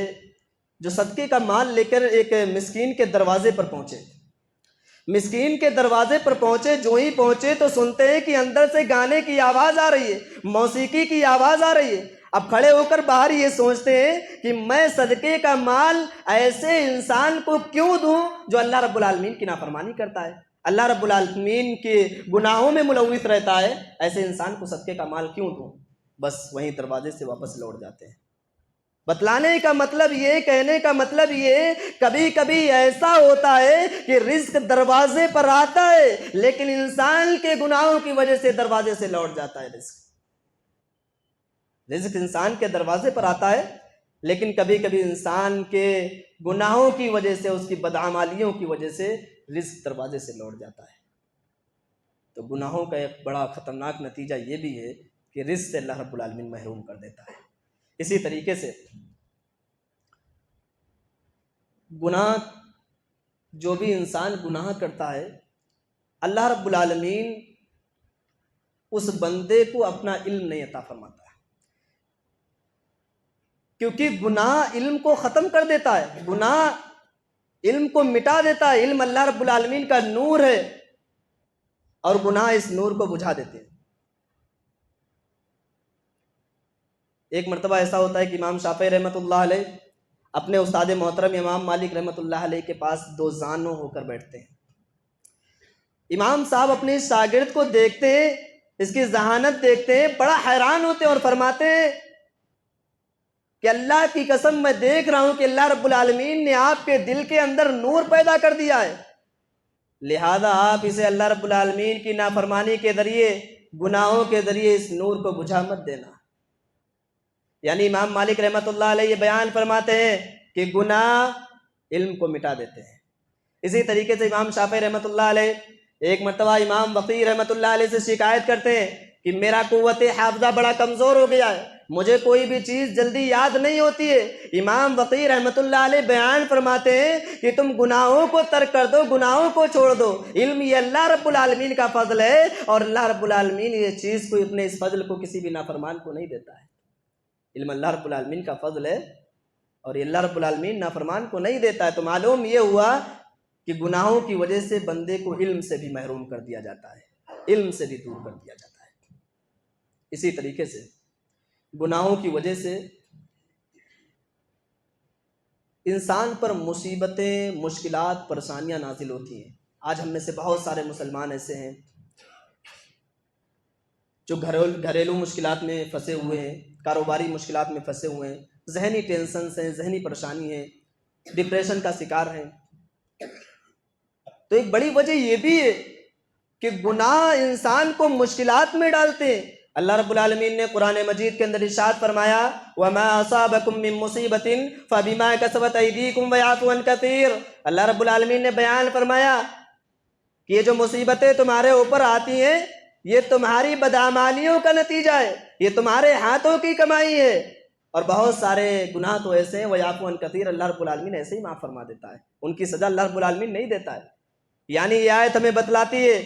جو صدقے کا مال لے کر ایک مسکین کے دروازے پر پہنچے۔ مسکین کے دروازے پر پہنچے، جو ہی پہنچے تو سنتے ہیں کہ اندر سے گانے کی آواز آ رہی ہے، موسیقی کی آواز آ رہی ہے۔ اب کھڑے ہو کر باہر یہ سوچتے ہیں کہ میں صدقے کا مال ایسے انسان کو کیوں دوں جو اللہ رب العالمین کی نافرمانی کرتا ہے، اللہ رب العالمین کے گناہوں میں ملوث رہتا ہے، ایسے انسان کو صدقے کا مال کیوں دوں؟ بس وہیں دروازے سے واپس لوٹ جاتے ہیں۔ بتلانے کا مطلب یہ، کہنے کا مطلب یہ، کبھی کبھی ایسا ہوتا ہے کہ رزق دروازے پر آتا ہے لیکن انسان کے گناہوں کی وجہ سے دروازے سے لوٹ جاتا ہے۔ رزق انسان کے دروازے پر آتا ہے لیکن کبھی کبھی انسان کے گناہوں کی وجہ سے، اس کی بدعمالیوں کی وجہ سے رزق دروازے سے لوٹ جاتا ہے۔ تو گناہوں کا ایک بڑا خطرناک نتیجہ یہ بھی ہے کہ رزق سے اللہ رب العالمین محروم کر دیتا ہے۔ اسی طریقے سے گناہ، جو بھی انسان گناہ کرتا ہے، اللہ رب العالمین اس بندے کو اپنا علم نہیں عطا فرماتا ہے، کیونکہ گناہ علم کو ختم کر دیتا ہے، گناہ علم کو مٹا دیتا ہے۔ علم اللہ رب العالمین کا نور ہے اور گناہ اس نور کو بجھا دیتے ہیں۔ ایک مرتبہ ایسا ہوتا ہے کہ امام شافعی رحمۃ اللہ علیہ اپنے استاد محترم امام مالک رحمۃ اللہ علیہ کے پاس دو زانوں ہو کر بیٹھتے ہیں۔ امام صاحب اپنے شاگرد کو دیکھتے ہیں، اس کی ذہانت دیکھتے ہیں، بڑا حیران ہوتے ہیں اور فرماتے ہیں کہ اللہ کی قسم میں دیکھ رہا ہوں کہ اللہ رب العالمین نے آپ کے دل کے اندر نور پیدا کر دیا ہے، لہذا آپ اسے اللہ رب العالمین کی نافرمانی کے ذریعے، گناہوں کے ذریعے اس نور کو بجھا مت دینا۔ یعنی امام مالک رحمۃ اللہ علیہ یہ بیان فرماتے ہیں کہ گناہ علم کو مٹا دیتے ہیں۔ اسی طریقے سے امام شافعی رحمۃ اللہ علیہ ایک مرتبہ امام وقی رحمۃ اللہ علیہ سے شکایت کرتے ہیں کہ میرا قوت حافظہ بڑا کمزور ہو گیا ہے، مجھے کوئی بھی چیز جلدی یاد نہیں ہوتی ہے۔ امام وقی رحمۃ اللہ علیہ بیان فرماتے ہیں کہ تم گناہوں کو ترک کر دو، گناہوں کو چھوڑ دو، علم یہ اللہ رب العالمین کا فضل ہے، اور اللہ رب العالمین یہ چیز کو اپنے اس فضل کو کسی بھی نافرمان کو نہیں دیتا ہے۔ علم اللہ رب العالمین کا فضل ہے اور یہ اللہ رب العالمین نافرمان کو نہیں دیتا ہے۔ تو معلوم یہ ہوا کہ گناہوں کی وجہ سے بندے کو علم سے بھی محروم کر دیا جاتا ہے، علم سے بھی دور کر دیا جاتا ہے۔ اسی طریقے سے گناہوں کی وجہ سے انسان پر مصیبتیں، مشکلات، پریشانیاں نازل ہوتی ہیں۔ آج ہم میں سے بہت سارے مسلمان ایسے ہیں جو گھریلو مشکلات میں پھنسے ہوئے ہیں، کاروباری مشکلات میں پھنسے ہوئے ہیں، ذہنی ٹینشنز ہیں، ذہنی پریشانی ہے، ڈپریشن کا شکار ہیں۔ تو ایک بڑی وجہ یہ بھی ہے کہ گناہ انسان کو مشکلات میں ڈالتے ہیں۔ اللہ رب العالمین نے قرآن مجید کے اندر ارشاد فرمایا وَمَا أَصَابَكُم مِّن مُّصِيبَةٍ فَبِمَا كَسَبَتْ أَيْدِيكُمْ وَيَعْفُو عَن كَثِيرٍ۔ اللہ رب العالمین نے بیان فرمایا کہ یہ جو مصیبتیں تمہارے اوپر آتی ہیں یہ تمہاری بدعمالیوں کا نتیجہ ہے، یہ تمہارے ہاتھوں کی کمائی ہے، اور بہت سارے گناہ تو ایسے ہیں وَيَعْفُو عَن كَثِيرٍ، اللہ رب العالمین ایسے ہی معاف فرما دیتا ہے، ان کی سزا اللہ رب العالمین نہیں دیتا ہے۔ یعنی یہ آیت ہمیں بتلاتی ہے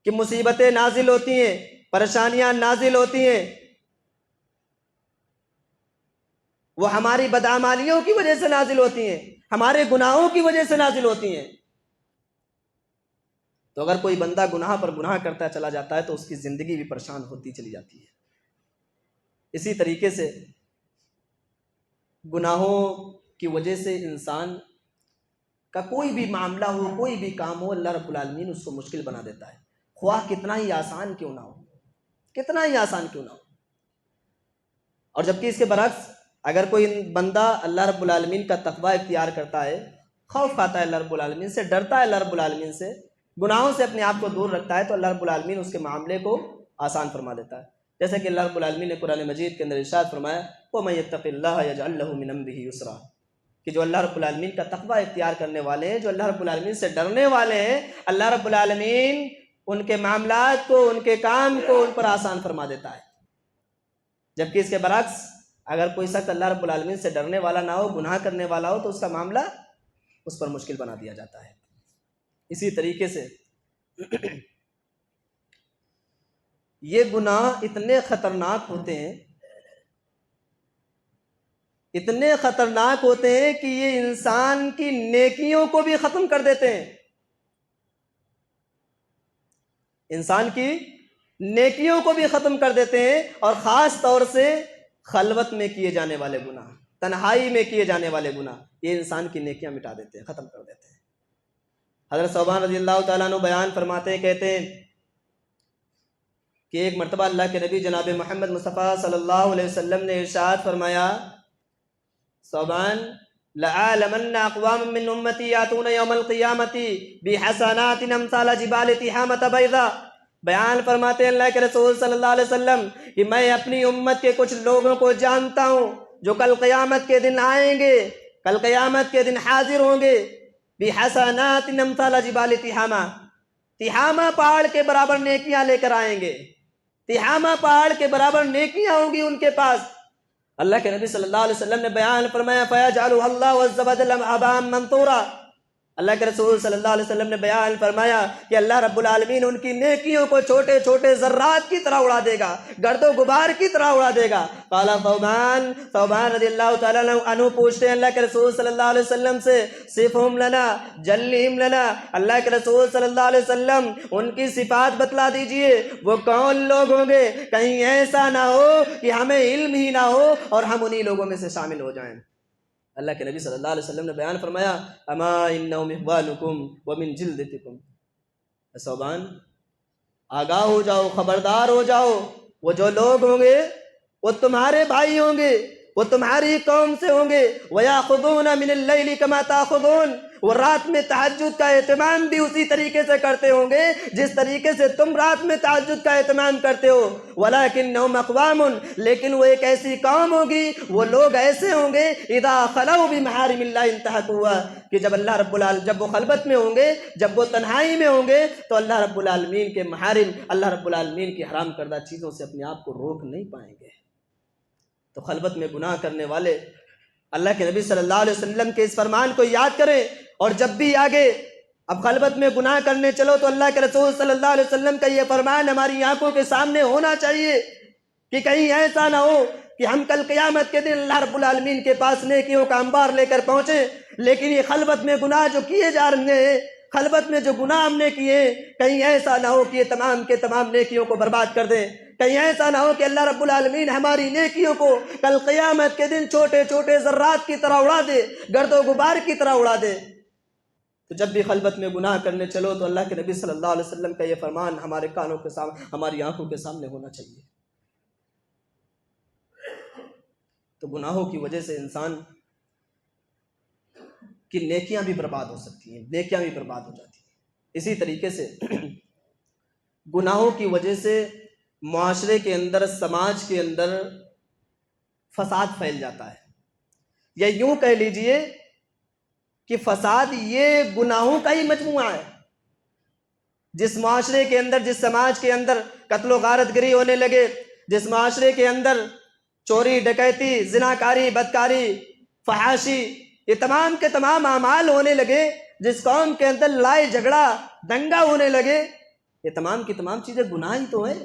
کہ مصیبتیں نازل ہوتی ہیں، پریشانیاں نازل ہوتی ہیں، وہ ہماری بدعمالیوں کی وجہ سے نازل ہوتی ہیں، ہمارے گناہوں کی وجہ سے نازل ہوتی ہیں۔ تو اگر کوئی بندہ گناہ پر گناہ کرتا چلا جاتا ہے تو اس کی زندگی بھی پریشان ہوتی چلی جاتی ہے۔ اسی طریقے سے گناہوں کی وجہ سے انسان کا کوئی بھی معاملہ ہو، کوئی بھی کام ہو، اللہ رب العالمین اس کو مشکل بنا دیتا ہے، خواہ کتنا ہی آسان کیوں نہ ہو، کتنا ہی آسان کیوں نہ ہو۔ اور جبکہ اس کے برعکس اگر کوئی بندہ اللہ رب العالمین کا تقوی اختیار کرتا ہے، خوف کھاتا ہے اللہ رب العالمین سے، ڈرتا ہے اللہ رب العالمین سے، گناہوں سے اپنے آپ کو دور رکھتا ہے، تو اللہ رب العالمین اس کے معاملے کو آسان فرما دیتا ہے۔ جیسے کہ اللہ رب العالمین نے قرآن مجید کے اندر ارشاد فرمایا وَمَن يَتَّقِ اللَّهَ يَجْعَل لَّهُ مِنْ أَمْرِهِ يُسْرًا، کہ جو اللہ رب العالمین کا تقوی اختیار کرنے والے ہیں، جو اللہ رب العالمین سے ڈرنے والے ہیں، اللہ رب العالمین ان کے معاملات کو، ان کے کام کو ان پر آسان فرما دیتا ہے۔ جبکہ اس کے برعکس اگر کوئی شخص اللہ رب العالمین سے ڈرنے والا نہ ہو، گناہ کرنے والا ہو، تو اس کا معاملہ اس پر مشکل بنا دیا جاتا ہے۔ اسی طریقے سے یہ گناہ اتنے خطرناک ہوتے ہیں، اتنے خطرناک ہوتے ہیں کہ یہ انسان کی نیکیوں کو بھی ختم کر دیتے ہیں، انسان کی نیکیوں کو بھی ختم کر دیتے ہیں، اور خاص طور سے خلوت میں کیے جانے والے گناہ، تنہائی میں کیے جانے والے گناہ، یہ انسان کی نیکیاں مٹا دیتے ہیں، ختم کر دیتے ہیں۔ حضرت ثوبان رضی اللہ تعالیٰ عنہ بیان فرماتے ہیں، کہتے ہیں کہ ایک مرتبہ اللہ کے نبی جناب محمد مصطفیٰ صلی اللہ علیہ وسلم نے ارشاد فرمایا ثوبان لَعَالَمَنَّ أَقْوَامٌ مِّنْ أُمَّتِي يَأْتُونَ يَوْمَ الْقِيَامَةِ بِحَسَنَاتٍ أَمْثَالَ جِبَالِ تِحَامَةَ بَيْضَاء۔ بیان فرماتے ہیں اللہ کے رسول صلی اللہ علیہ وسلم کہ میں اپنی امت کے کچھ لوگوں کو جانتا ہوں جو کل قیامت کے دن آئیں گے، کل قیامت کے دن حاضر ہوں گے، بِحَسَنَاتٍ أَمْثَالَ جِبَالِ تِحَامَةَ، تہامہ پہاڑ کے برابر نیکیاں لے کر آئیں گے، تہامہ پہاڑ کے برابر نیکیاں ہوں گی ان کے پاس۔ اللہ کے نبی صلی اللہ علیہ وسلم نے بیان فرمایا فَيَجْعَلُهَا اللَّهُ عَزَّ وَجَلَّ هَبَاءً مَنثُورًا۔ اللہ کے رسول صلی اللہ علیہ وسلم نے بیان فرمایا کہ اللہ رب العالمین ان کی نیکیوں کو چھوٹے چھوٹے ذرات کی طرح اڑا دے گا، گرد و غبار کی طرح اڑا دے گا۔ قال ثوبان رضی اللہ تعالیٰ عنہ پوچھتے ہیں اللہ کے رسول صلی اللہ علیہ وسلم سے صفہم لنا جلہم لنا، اللہ کے رسول صلی اللہ علیہ وسلم ان کی صفات بتلا دیجئے، وہ کون لوگ ہوں گے؟ کہیں ایسا نہ ہو کہ ہمیں علم ہی نہ ہو اور ہم انہی لوگوں میں سے شامل ہو جائیں۔ اللہ کے نبی صلی اللہ علیہ وسلم نے بیان فرمایا اما انہم اخوانکم ومن جلدتکم، ثوبان آگاہ ہو جاؤ، خبردار ہو جاؤ، وہ جو لوگ ہوں گے وہ تمہارے بھائی ہوں گے، وہ تمہاری قوم سے ہوں گے۔ وَيَأْخُذُونَ مِنَ اللَّيْلِ كَمَا تَأْخُذُونَ، وہ رات میں تہجد کا اہتمام بھی اسی طریقے سے کرتے ہوں گے جس طریقے سے تم رات میں تہجد کا اہتمام کرتے ہو۔ وَلَكِنَّهُمْ أَقْوَامٌ، لیکن وہ ایک ایسی قوم ہوگی، وہ لوگ ایسے ہوں گے اِذَا خَلَوْا بِمَحَارِمِ اللَّهِ انتهكُوهَا، کہ جب وہ خلوت میں ہوں گے، جب وہ تنہائی میں ہوں گے تو اللہ رب العالمین کے محارم، اللہ رب العالمین کی حرام کردہ چیزوں سے اپنے آپ کو روک نہیں پائیں گے۔ تو خلوت میں گناہ کرنے والے اللہ کے نبی صلی اللہ علیہ وسلم کے اس فرمان کو یاد کریں، اور جب بھی آگے اب خلوت میں گناہ کرنے چلو تو اللہ کے رسول صلی اللہ علیہ وسلم کا یہ فرمان ہماری آنکھوں کے سامنے ہونا چاہیے کہ کہیں ایسا نہ ہو کہ ہم کل قیامت کے دن اللہ رب العالمین کے پاس نیکیوں کا انبار لے کر پہنچیں، لیکن یہ خلوت میں گناہ جو کیے جا رہے ہیں، خلوت میں جو گناہ ہم نے کیے، کہیں ایسا نہ ہو کہ یہ تمام کے تمام نیکیوں کو برباد کر دیں، کہیں ایسا نہ ہو کہ اللہ رب العالمین ہماری نیکیوں کو کل قیامت کے دن چھوٹے چھوٹے ذرات کی طرح اڑا دے، گرد و غبار کی طرح اڑا دے۔ تو جب بھی خلوت میں گناہ کرنے چلو تو اللہ کے نبی صلی اللہ علیہ وسلم کا یہ فرمان ہمارے کانوں کے سامنے، ہماری آنکھوں کے سامنے ہونا چاہیے۔ تو گناہوں کی وجہ سے انسان کی نیکیاں بھی برباد ہو سکتی ہیں، نیکیاں بھی برباد ہو جاتی ہیں۔ اسی طریقے سے گناہوں کی وجہ سے معاشرے کے اندر، سماج کے اندر فساد پھیل جاتا ہے، یا یوں کہہ لیجئے کہ فساد یہ گناہوں کا ہی مجموعہ ہے۔ جس معاشرے کے اندر، جس سماج کے اندر قتل و غارت گری ہونے لگے، جس معاشرے کے اندر چوری ڈکیتی، زناکاری، بدکاری، فحاشی، یہ تمام کے تمام اعمال ہونے لگے، جس قوم کے اندر لڑائی جھگڑا دنگا ہونے لگے، یہ تمام کی تمام چیزیں گناہ ہی تو ہیں۔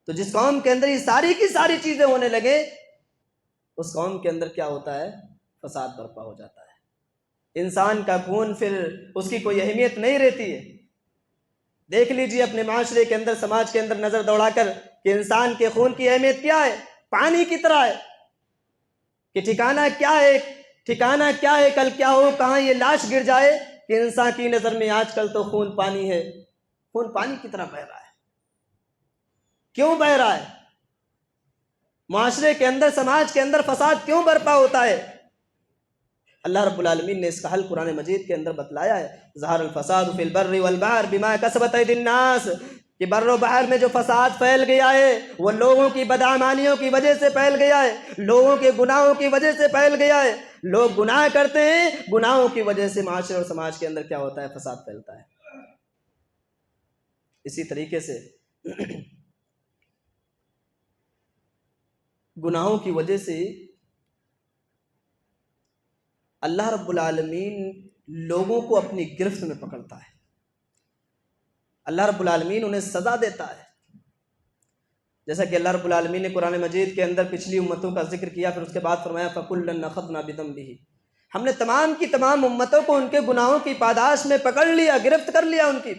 تو جس قوم کے اندر یہ ساری کی ساری چیزیں ہونے لگے، اس قوم کے اندر کیا ہوتا ہے؟ فساد برپا ہو جاتا ہے۔ انسان کا خون پھر اس کی کوئی اہمیت نہیں رہتی ہے۔ دیکھ لیجئے اپنے معاشرے کے اندر، سماج کے اندر نظر دوڑا کر کہ انسان کے خون کی اہمیت کیا ہے؟ پانی کی طرح ہے کہ ٹھکانہ کیا ہے، ٹھکانہ کیا ہے، کل کیا ہو، کہاں یہ لاش گر جائے، کہ انسان کی نظر میں آج کل تو خون پانی ہے، خون پانی کی طرح بہہ رہا ہے۔ کیوں بہہ رہا ہے؟ معاشرے کے اندر، سماج کے اندر فساد کیوں برپا ہوتا ہے؟ اللہ رب العالمین نے اس کا حل قرآن مجید کے اندر بتلایا ہے۔ ظہر الفساد فی البر والبحر بما کسبت ایدی الناس، کہ بر و بحر میں جو فساد پھیل گیا ہے وہ لوگوں کی بدعمالیوں کی وجہ سے پھیل گیا ہے، لوگوں کے گناہوں کی وجہ سے پھیل گیا ہے۔ لوگ گناہ کرتے ہیں، گناہوں کی وجہ سے معاشرے اور سماج کے اندر کیا ہوتا ہے؟ فساد پھیلتا ہے۔ اسی طریقے سے گناہوں کی وجہ سے اللہ رب العالمین لوگوں کو اپنی گرفت میں پکڑتا ہے، اللہ رب العالمین انہیں سزا دیتا ہے۔ جیسا کہ اللہ رب العالمین نے قرآن مجید کے اندر پچھلی امتوں کا ذکر کیا، پھر اس کے بعد فرمایا فَكُلًّا أَخَذْنَا بِذَنبِهِ، ہم نے تمام کی تمام امتوں کو ان کے گناہوں کی پاداش میں پکڑ لیا، گرفت کر لیا ان کی۔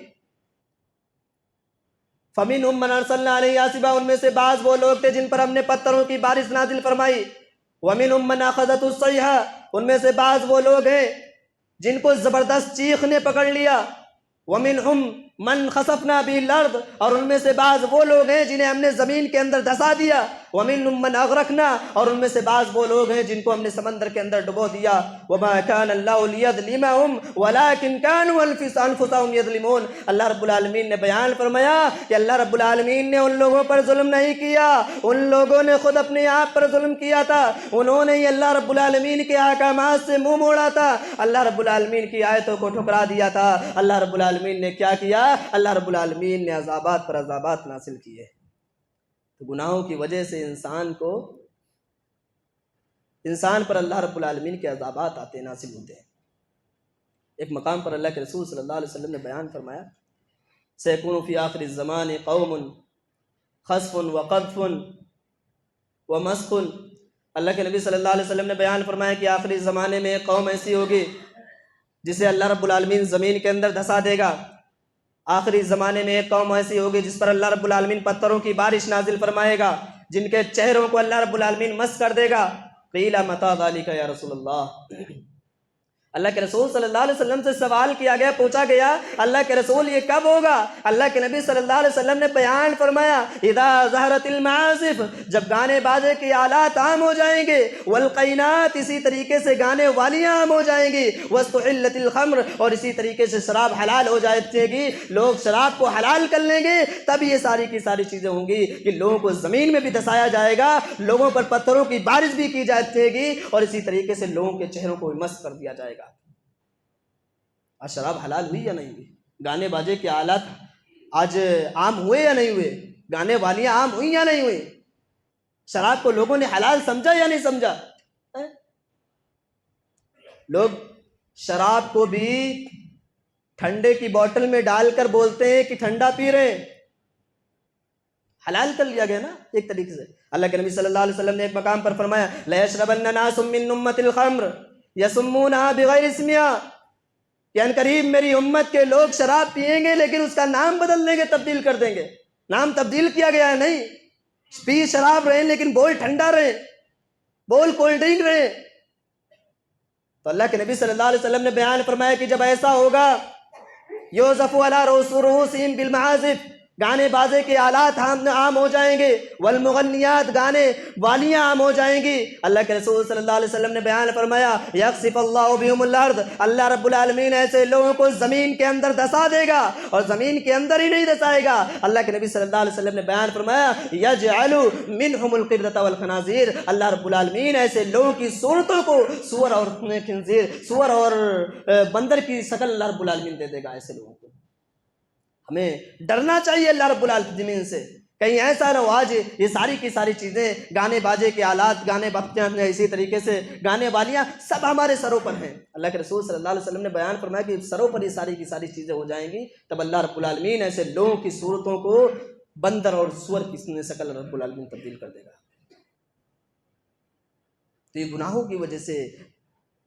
فَمِنْهُمْ مَنْ أَرْسَلْنَا عَلَيْهِ حَاصِبًا، ان میں سے بعض وہ لوگ تھے جن پر ہم نے پتھروں کی بارش نازل فرمائی۔ وَمِنْهُمْ مَنْ أَخَذَتْهُ الصَّيْحَةُ، ان میں سے بعض وہ لوگ ہیں جن کو زبردست چیخ نے پکڑ لیا۔ وَمِنْهُمْ من خسفنا به الارض، اور ان میں سے بعض وہ لوگ ہیں جنہیں ہم نے زمین کے اندر دھسا دیا، ومنهم من اغرقنا، اور ان میں سے بعض وہ لوگ ہیں جن کو ہم نے سمندر کے اندر ڈبو دیا، وما كان الله ليظلمهم ولكن كانوا انفسهم يظلمون۔ اللہ رب العالمین نے بیان فرمایا کہ اللہ رب العالمین نے ان لوگوں پر ظلم نہیں کیا، ان لوگوں نے خود اپنے آپ پر ظلم کیا تھا، انہوں نے اللہ رب العالمین کے احکامات سے منہ موڑا تھا، اللہ رب العالمین کی آیتوں کو ٹھکرا دیا تھا۔ اللہ رب العالمین نے کیا کیا؟ اللہ رب العالمین نے عذابات پر عذابات نازل کیے۔ تو گناہوں کی وجہ سے انسان پر اللہ رب العالمین کے عذابات آتے نازل ہوتے ہیں۔ ایک مقام پر اللہ کے رسول صلی اللہ علیہ وسلم نے بیان فرمایا، سيكون في آخر الزمان قوم خسف وقذف ومسخ۔ اللہ کے نبی صلی اللہ علیہ وسلم نے بیان فرمایا کہ آخری زمانے میں ایک قوم ایسی ہوگی جسے اللہ رب العالمین زمین کے اندر دھسا دے گا۔ آخری زمانے میں ایک قوم ایسی ہوگی جس پر اللہ رب العالمین پتھروں کی بارش نازل فرمائے گا، جن کے چہروں کو اللہ رب العالمین مس کر دے گا۔ قیل متی ذلک یا رسول اللہ، اللہ کے رسول صلی اللہ علیہ وسلم سے سوال کیا گیا، پوچھا گیا اللہ کے رسول یہ کب ہوگا؟ اللہ کے نبی صلی اللہ علیہ وسلم نے بیان فرمایا، اذا ظہرت المعازف، جب گانے باجے کے آلات عام ہو جائیں گے، والقینات، اسی طریقے سے گانے والیاں عام ہو جائیں گی، واستحلت الخمر، اور اسی طریقے سے شراب حلال ہو جائے گی، لوگ شراب کو حلال کر لیں گے، تب یہ ساری کی ساری چیزیں ہوں گی کہ لوگوں کو زمین میں بھی دھسایا جائے گا، لوگوں پر پتھروں کی بارش بھی کی جائے گی، اور اسی طریقے سے لوگوں کے چہروں کو بھی مس کر دیا جائے گا۔ آج شراب حلال ہوئی یا نہیں ہوئی؟ گانے باجے کے آلات آج عام ہوئے یا نہیں ہوئے؟ گانے والیاں عام ہوئی یا نہیں ہوئی؟ شراب کو لوگوں نے حلال سمجھا یا نہیں سمجھا؟ لوگ شراب کو بھی ٹھنڈے کی بوتل میں ڈال کر بولتے ہیں کہ ٹھنڈا پی رہے ہیں، حلال کر لیا گیا نا ایک طریقے سے۔ اللہ کے نبی صلی اللہ علیہ وسلم نے ایک مقام پر فرمایا، لَيَشْرَبَنَّ نَاسٌ مِّنْ أُمَّةِ الْخَمْرِ يَسُمُّونَهَا بِغَيْرِ اسْمِهَا، کہ ان قریب میری امت کے لوگ شراب پئیں گے لیکن اس کا نام بدل دیں گے، تبدیل کر دیں گے۔ نام تبدیل کیا گیا ہے نہیں، پی شراب رہے لیکن بول ٹھنڈا رہے، بول کولڈ ڈرنک رہے۔ تو اللہ کے نبی صلی اللہ علیہ وسلم نے بیان فرمایا کہ جب ایسا ہوگا، یوزف علی رؤوسہم بالمعازف، گانے بازے کے آلات عام ہو جائیں گے، والمغنیات، گانے والیاں عام ہو جائیں گی۔ اللہ کے رسول صلی اللہ علیہ وسلم نے بیان فرمایا، یخسف اللہ بہم الارض، اللہ رب العالمین ایسے لوگوں کو زمین کے اندر دھسا دے گا، اور زمین کے اندر ہی نہیں دھسائے گا۔ اللہ کے نبی صلی اللہ علیہ وسلم نے بیان فرمایا، یجعل منہم القردۃ والخنازیر، اللہ رب العالمین ایسے لوگوں کی صورتوں کو سور اور خنزیر، سور اور بندر کی شکل اللہ رب العالمین دے دے گا ایسے لوگوں کو۔ ہمیں ڈرنا چاہیے اللہ رب العالمین سے، کہیں ایسا نہ ہو آج یہ ساری کی ساری چیزیں، گانے باجے کے آلات، گانے بختیاں، اسی طریقے سے گانے والیاں، سب ہمارے سروں پر ہیں۔ اللہ کے رسول صلی اللہ علیہ وسلم نے بیان فرمایا کہ سروں پر یہ ساری کی ساری چیزیں ہو جائیں گی، تب اللہ رب العالمین ایسے لوگوں کی صورتوں کو بندر اور سور کی شکل رب العالمین تبدیل کر دے گا۔ تو یہ گناہوں کی وجہ سے،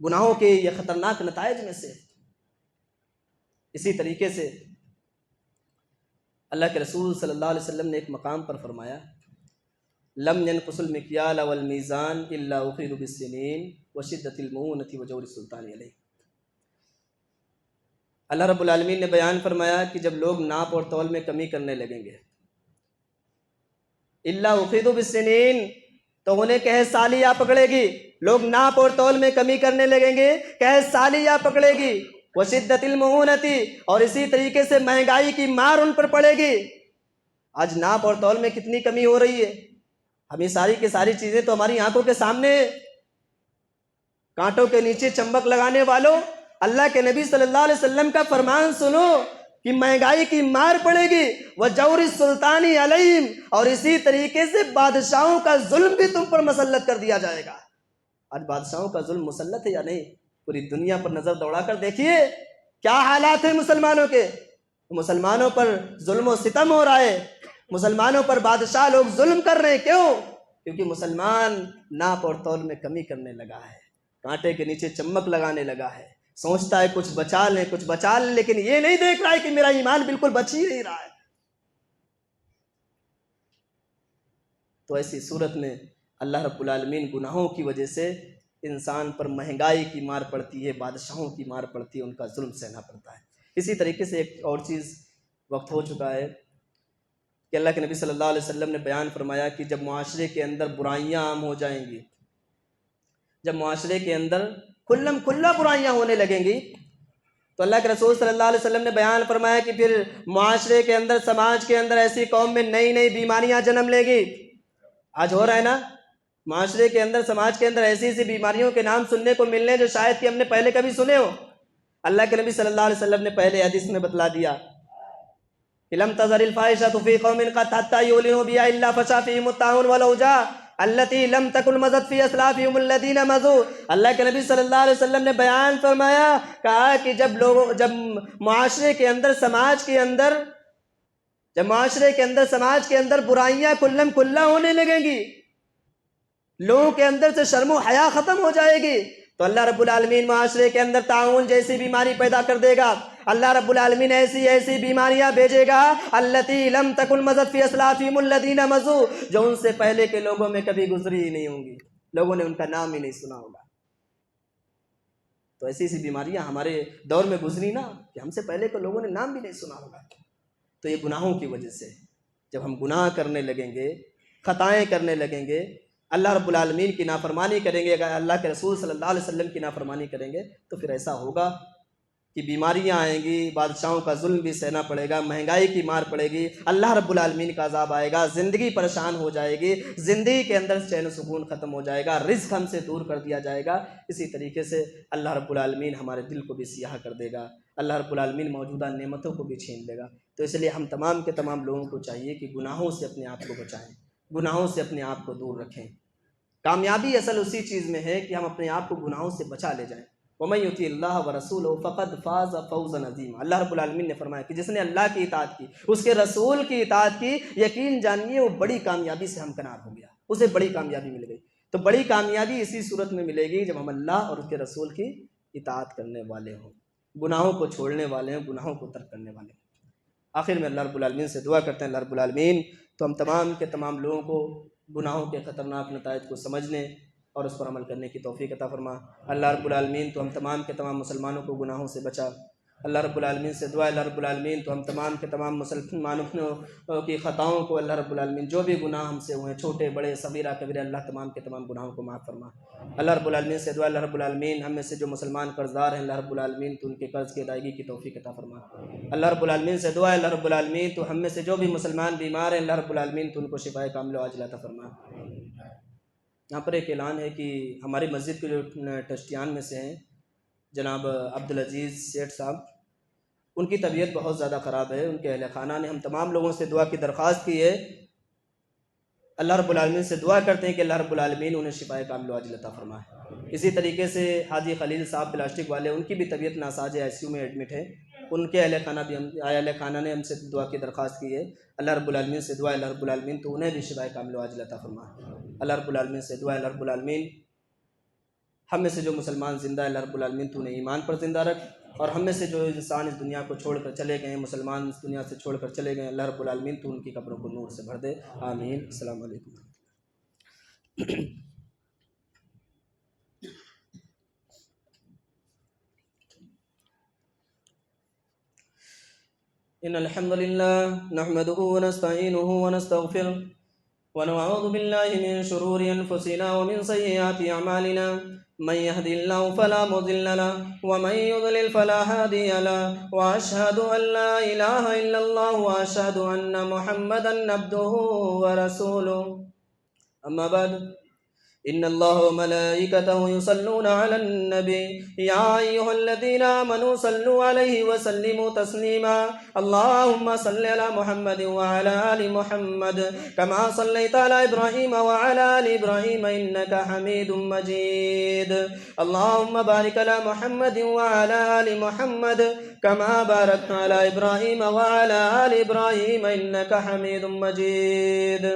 گناہوں کے یہ خطرناک نتائج میں سے۔ اسی طریقے سے اللہ کے رسول صلی اللہ علیہ وسلم نے ایک مقام پر فرمایا، لم ينقص المکیال والمیزان الا اخذوا بالسنین وشدۃ المؤونۃ وجور السلطان علیہ۔ اللہ رب العالمین نے بیان فرمایا کہ جب لوگ ناپ اور تول میں کمی کرنے لگیں گے، الا اخذوا بالسنین، تو انہیں قحط سالی آ پکڑے گی۔ لوگ ناپ اور تول میں کمی کرنے لگیں گے، قحط سالی آ پکڑے گی، وشدت المؤونۃ، اور اسی طریقے سے مہنگائی کی مار ان پر پڑے گی۔ آج ناپ اور تول میں کتنی کمی ہو رہی ہے، ہمیں ساری کی ساری چیزیں تو ہماری آنکھوں کے سامنے ہیں۔ کانٹوں کے نیچے چمبک لگانے والوں، اللہ کے نبی صلی اللہ علیہ وسلم کا فرمان سنو کہ مہنگائی کی مار پڑے گی، وجور السلطان علیہم، اور اسی طریقے سے بادشاہوں کا ظلم بھی تم پر مسلط کر دیا جائے گا۔ آج بادشاہوں کا ظلم مسلط ہے یا نہیں؟ پوری دنیا پر نظر دوڑا کر دیکھیے کیا حالات ہیں مسلمانوں کے۔ مسلمانوں پر ظلم و ستم ہو رہا ہے، مسلمانوں پر بادشاہ لوگ ظلم کر رہے ہیں۔ کیوں؟ کیونکہ مسلمان ناپ اور تول میں کمی کرنے لگا ہے، کانٹے کے نیچے چمک لگانے لگا ہے، سوچتا ہے کچھ بچا لیں کچھ بچا لیں، لیکن یہ نہیں دیکھ رہا ہے کہ میرا ایمان بالکل بچ ہی نہیں رہا ہے۔ تو ایسی صورت میں اللہ رب العالمین گناہوں کی وجہ سے انسان پر مہنگائی کی مار پڑتی ہے، بادشاہوں کی مار پڑتی ہے، ان کا ظلم سہنا پڑتا ہے۔ اسی طریقے سے ایک اور چیز وقت ہو چکا ہے کہ اللہ کے نبی صلی اللہ علیہ وسلم نے بیان فرمایا کہ جب معاشرے کے اندر برائیاں عام ہو جائیں گی، جب معاشرے کے اندر کھلم کھلا برائیاں ہونے لگیں گی، تو اللہ کے رسول صلی اللہ علیہ وسلم نے بیان فرمایا کہ پھر معاشرے کے اندر، سماج کے اندر ایسی قوم میں نئی نئی بیماریاں جنم لے گی۔ آج ہو رہا ہے نا، معاشرے کے اندر، سماج کے اندر ایسی ایسی بیماریوں کے نام سننے کو ملنے جو شاید کہ ہم نے پہلے کبھی سنے ہو۔ اللہ کے نبی صلی اللہ علیہ وسلم نے پہلے حدیث میں بتلا دیا کہ لم تظہر الفاحشۃ فی قوم قط حتی یعلنوا بها الا فشا فیہم الطاعون والاوجاع التي لم تكن مضت في اسلافهم الذين مضوا۔ اللہ کے نبی صلی اللہ علیہ وسلم نے بیان فرمایا، کہا کہ جب معاشرے کے اندر، سماج کے اندر، جب معاشرے کے اندر، سماج کے اندر برائیاں کھلم کھلا ہونے لگیں گی، لوگوں کے اندر سے شرم و حیا ختم ہو جائے گی، تو اللہ رب العالمین معاشرے کے اندر طاعون جیسی بیماری پیدا کر دے گا۔ اللہ رب العالمین ایسی ایسی بیماریاں بھیجے گا التی لم تکن مضت فی اسلافہم الذین مضوا، جو ان سے پہلے کے لوگوں میں کبھی گزری ہی نہیں ہوں گی، لوگوں نے ان کا نام ہی نہیں سنا ہوگا۔ تو ایسی ایسی بیماریاں ہمارے دور میں گزری نا کہ ہم سے پہلے کے لوگوں نے نام بھی نہیں سنا ہوگا۔ تو یہ گناہوں کی وجہ سے، جب ہم گناہ کرنے لگیں گے، خطائیں کرنے لگیں گے، اللہ رب العالمین کی نافرمانی کریں گے، اگر اللہ کے رسول صلی اللہ علیہ وسلم کی نافرمانی کریں گے، تو پھر ایسا ہوگا کہ بیماریاں آئیں گی، بادشاہوں کا ظلم بھی سہنا پڑے گا، مہنگائی کی مار پڑے گی، اللہ رب العالمین کا عذاب آئے گا، زندگی پریشان ہو جائے گی، زندگی کے اندر چین و سکون ختم ہو جائے گا، رزق ہم سے دور کر دیا جائے گا۔ اسی طریقے سے اللہ رب العالمین ہمارے دل کو بھی سیاہ کر دے گا، اللہ رب العالمین موجودہ نعمتوں کو بھی چھین لے گا۔ تو اس لیے ہم تمام کے تمام لوگوں کو چاہیے کہ گناہوں سے اپنے آپ کو بچائیں، گناہوں سے اپنے آپ کو دور رکھیں۔ کامیابی اصل اسی چیز میں ہے کہ ہم اپنے آپ کو گناہوں سے بچا لے جائیں۔ وَمَن يُطِعِ اللَّهَ وَرَسُولَهُ فَقَدْ فَازَ فَوْزًا عَظِيمًا۔ اللہ رب العالمین نے فرمایا کہ جس نے اللہ کی اطاعت کی، اس کے رسول کی اطاعت کی، یقین جانیے وہ بڑی کامیابی سے ہمکنار ہو گیا، اسے بڑی کامیابی مل گئی۔ تو بڑی کامیابی اسی صورت میں ملے گی جب ہم اللہ اور اس کے رسول کی اطاعت کرنے والے ہوں، گناہوں کو چھوڑنے والے ہوں، گناہوں کو ترک کرنے والے ہوں۔ آخر میں اللہ رب العالمین سے دعا کرتے ہیں، اللہ رب العالمین تو ہم تمام کے تمام لوگوں کو گناہوں کے خطرناک نتائج کو سمجھنے اور اس پر عمل کرنے کی توفیق عطا فرما۔ اللہ رب العالمین تو ہم تمام کے تمام مسلمانوں کو گناہوں سے بچا۔ اللہ رب العالمین سے دعا، اللہ رب العالمین تو ہم تمام کے تمام مسلمانوں کی خطاؤں کو، اللہ رب العالمین جو بھی گناہ ہم سے ہوئے، چھوٹے بڑے صغیرہ کبیرہ، اللہ تمام کے تمام گناہوں کو معاف فرما۔ اللہ رب العالمین سے دعا، اللہ رب العالمین ہم میں سے جو مسلمان قرض دار ہیں، اللہ رب العالمین تو ان کے قرض کی ادائیگی کی توفیق عطا فرما۔ اللہ رب العالمین سے دعا، اللہ رب العالمین تو ہم میں سے جو بھی مسلمان بیمار ہیں، اللہ رب العالمین تو ان کو شفائے کاملہ و عاجلہ عطا فرما۔ یہاں پر ایک اعلان ہے کہ ہماری مسجد کے جو ٹرسٹیان میں سے ہیں جناب عبدالعزیز سیٹھ صاحب، ان کی طبیعت بہت زیادہ خراب ہے، ان کے اہل خانہ نے ہم تمام لوگوں سے دعا کی درخواست کی ہے۔ اللہ رب العالمین سے دعا کرتے ہیں کہ اللہ رب العالمین انہیں شفائے کاملہ و عاجلہ عطا فرمائے۔ اسی طریقے سے حاجی خلیل صاحب پلاسٹک والے، ان کی بھی طبیعت ناساز ہے، ICU میں ایڈمٹ ہے، ان کے اہل خانہ نے ہم سے دعا کی درخواست کی ہے۔ اللہ رب العالمین سے دعا، اللہ رب العالمین تو انہیں بھی شفائے کاملہ و عاجلہ عطا فرمائے۔ اللہ رب العالمین سے دعا، اللہ رب العالمین ہم میں سے جو مسلمان زندہ ہے، اللہ رب العالمین تو انہیں ایمان پر زندہ رکھ، اور ہم میں سے جو انسان اس دنیا کو چھوڑ کر چلے گئے ہیں، مسلمان اس دنیا سے چھوڑ کر چلے گئے ہیں، اللہ رب العالمین تو ان کی قبروں کو نور سے بھر دے، آمین۔ السلام علیکم۔ إن الحمد لله نحمده ونستعينه ونستغفره ونعوذ بالله من شرور أنفسنا ومن سيئات أعمالنا، من يهد الله فلا مضل له ومن يضلل فلا هادي له، وأشهد أن لا إله إلا الله وأشهد أن محمدا عبده ورسوله، أما بعد إن الله وملائكته يصلون على النبي يا أيها الذين آمنوا صلوا عليه وسلموا تسليما، اللهم صل على محمد وعلى آل محمد كما صليت على إبراهيم وعلى آل إبراهيم إنك حميد مجيد، اللهم بارك على محمد وعلى آل محمد كما باركت على إبراهيم وعلى آل إبراهيم إنك حميد مجيد۔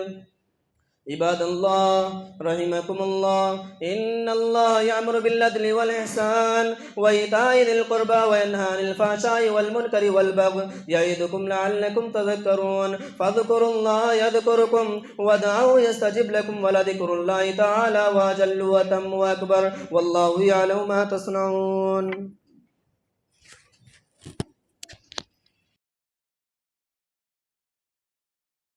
عباد الله رحمكم الله، إن الله يأمر بالعدل والإحسان وإيتاء ذي القربى وينهى عن الفحشاء والمنكر والبغي يعظكم لعلكم تذكرون، فاذكروا الله يذكركم وادعوه يستجب لكم، ولذكر الله تعالى وأجل وأتم وأكبر، والله يعلم ما تصنعون۔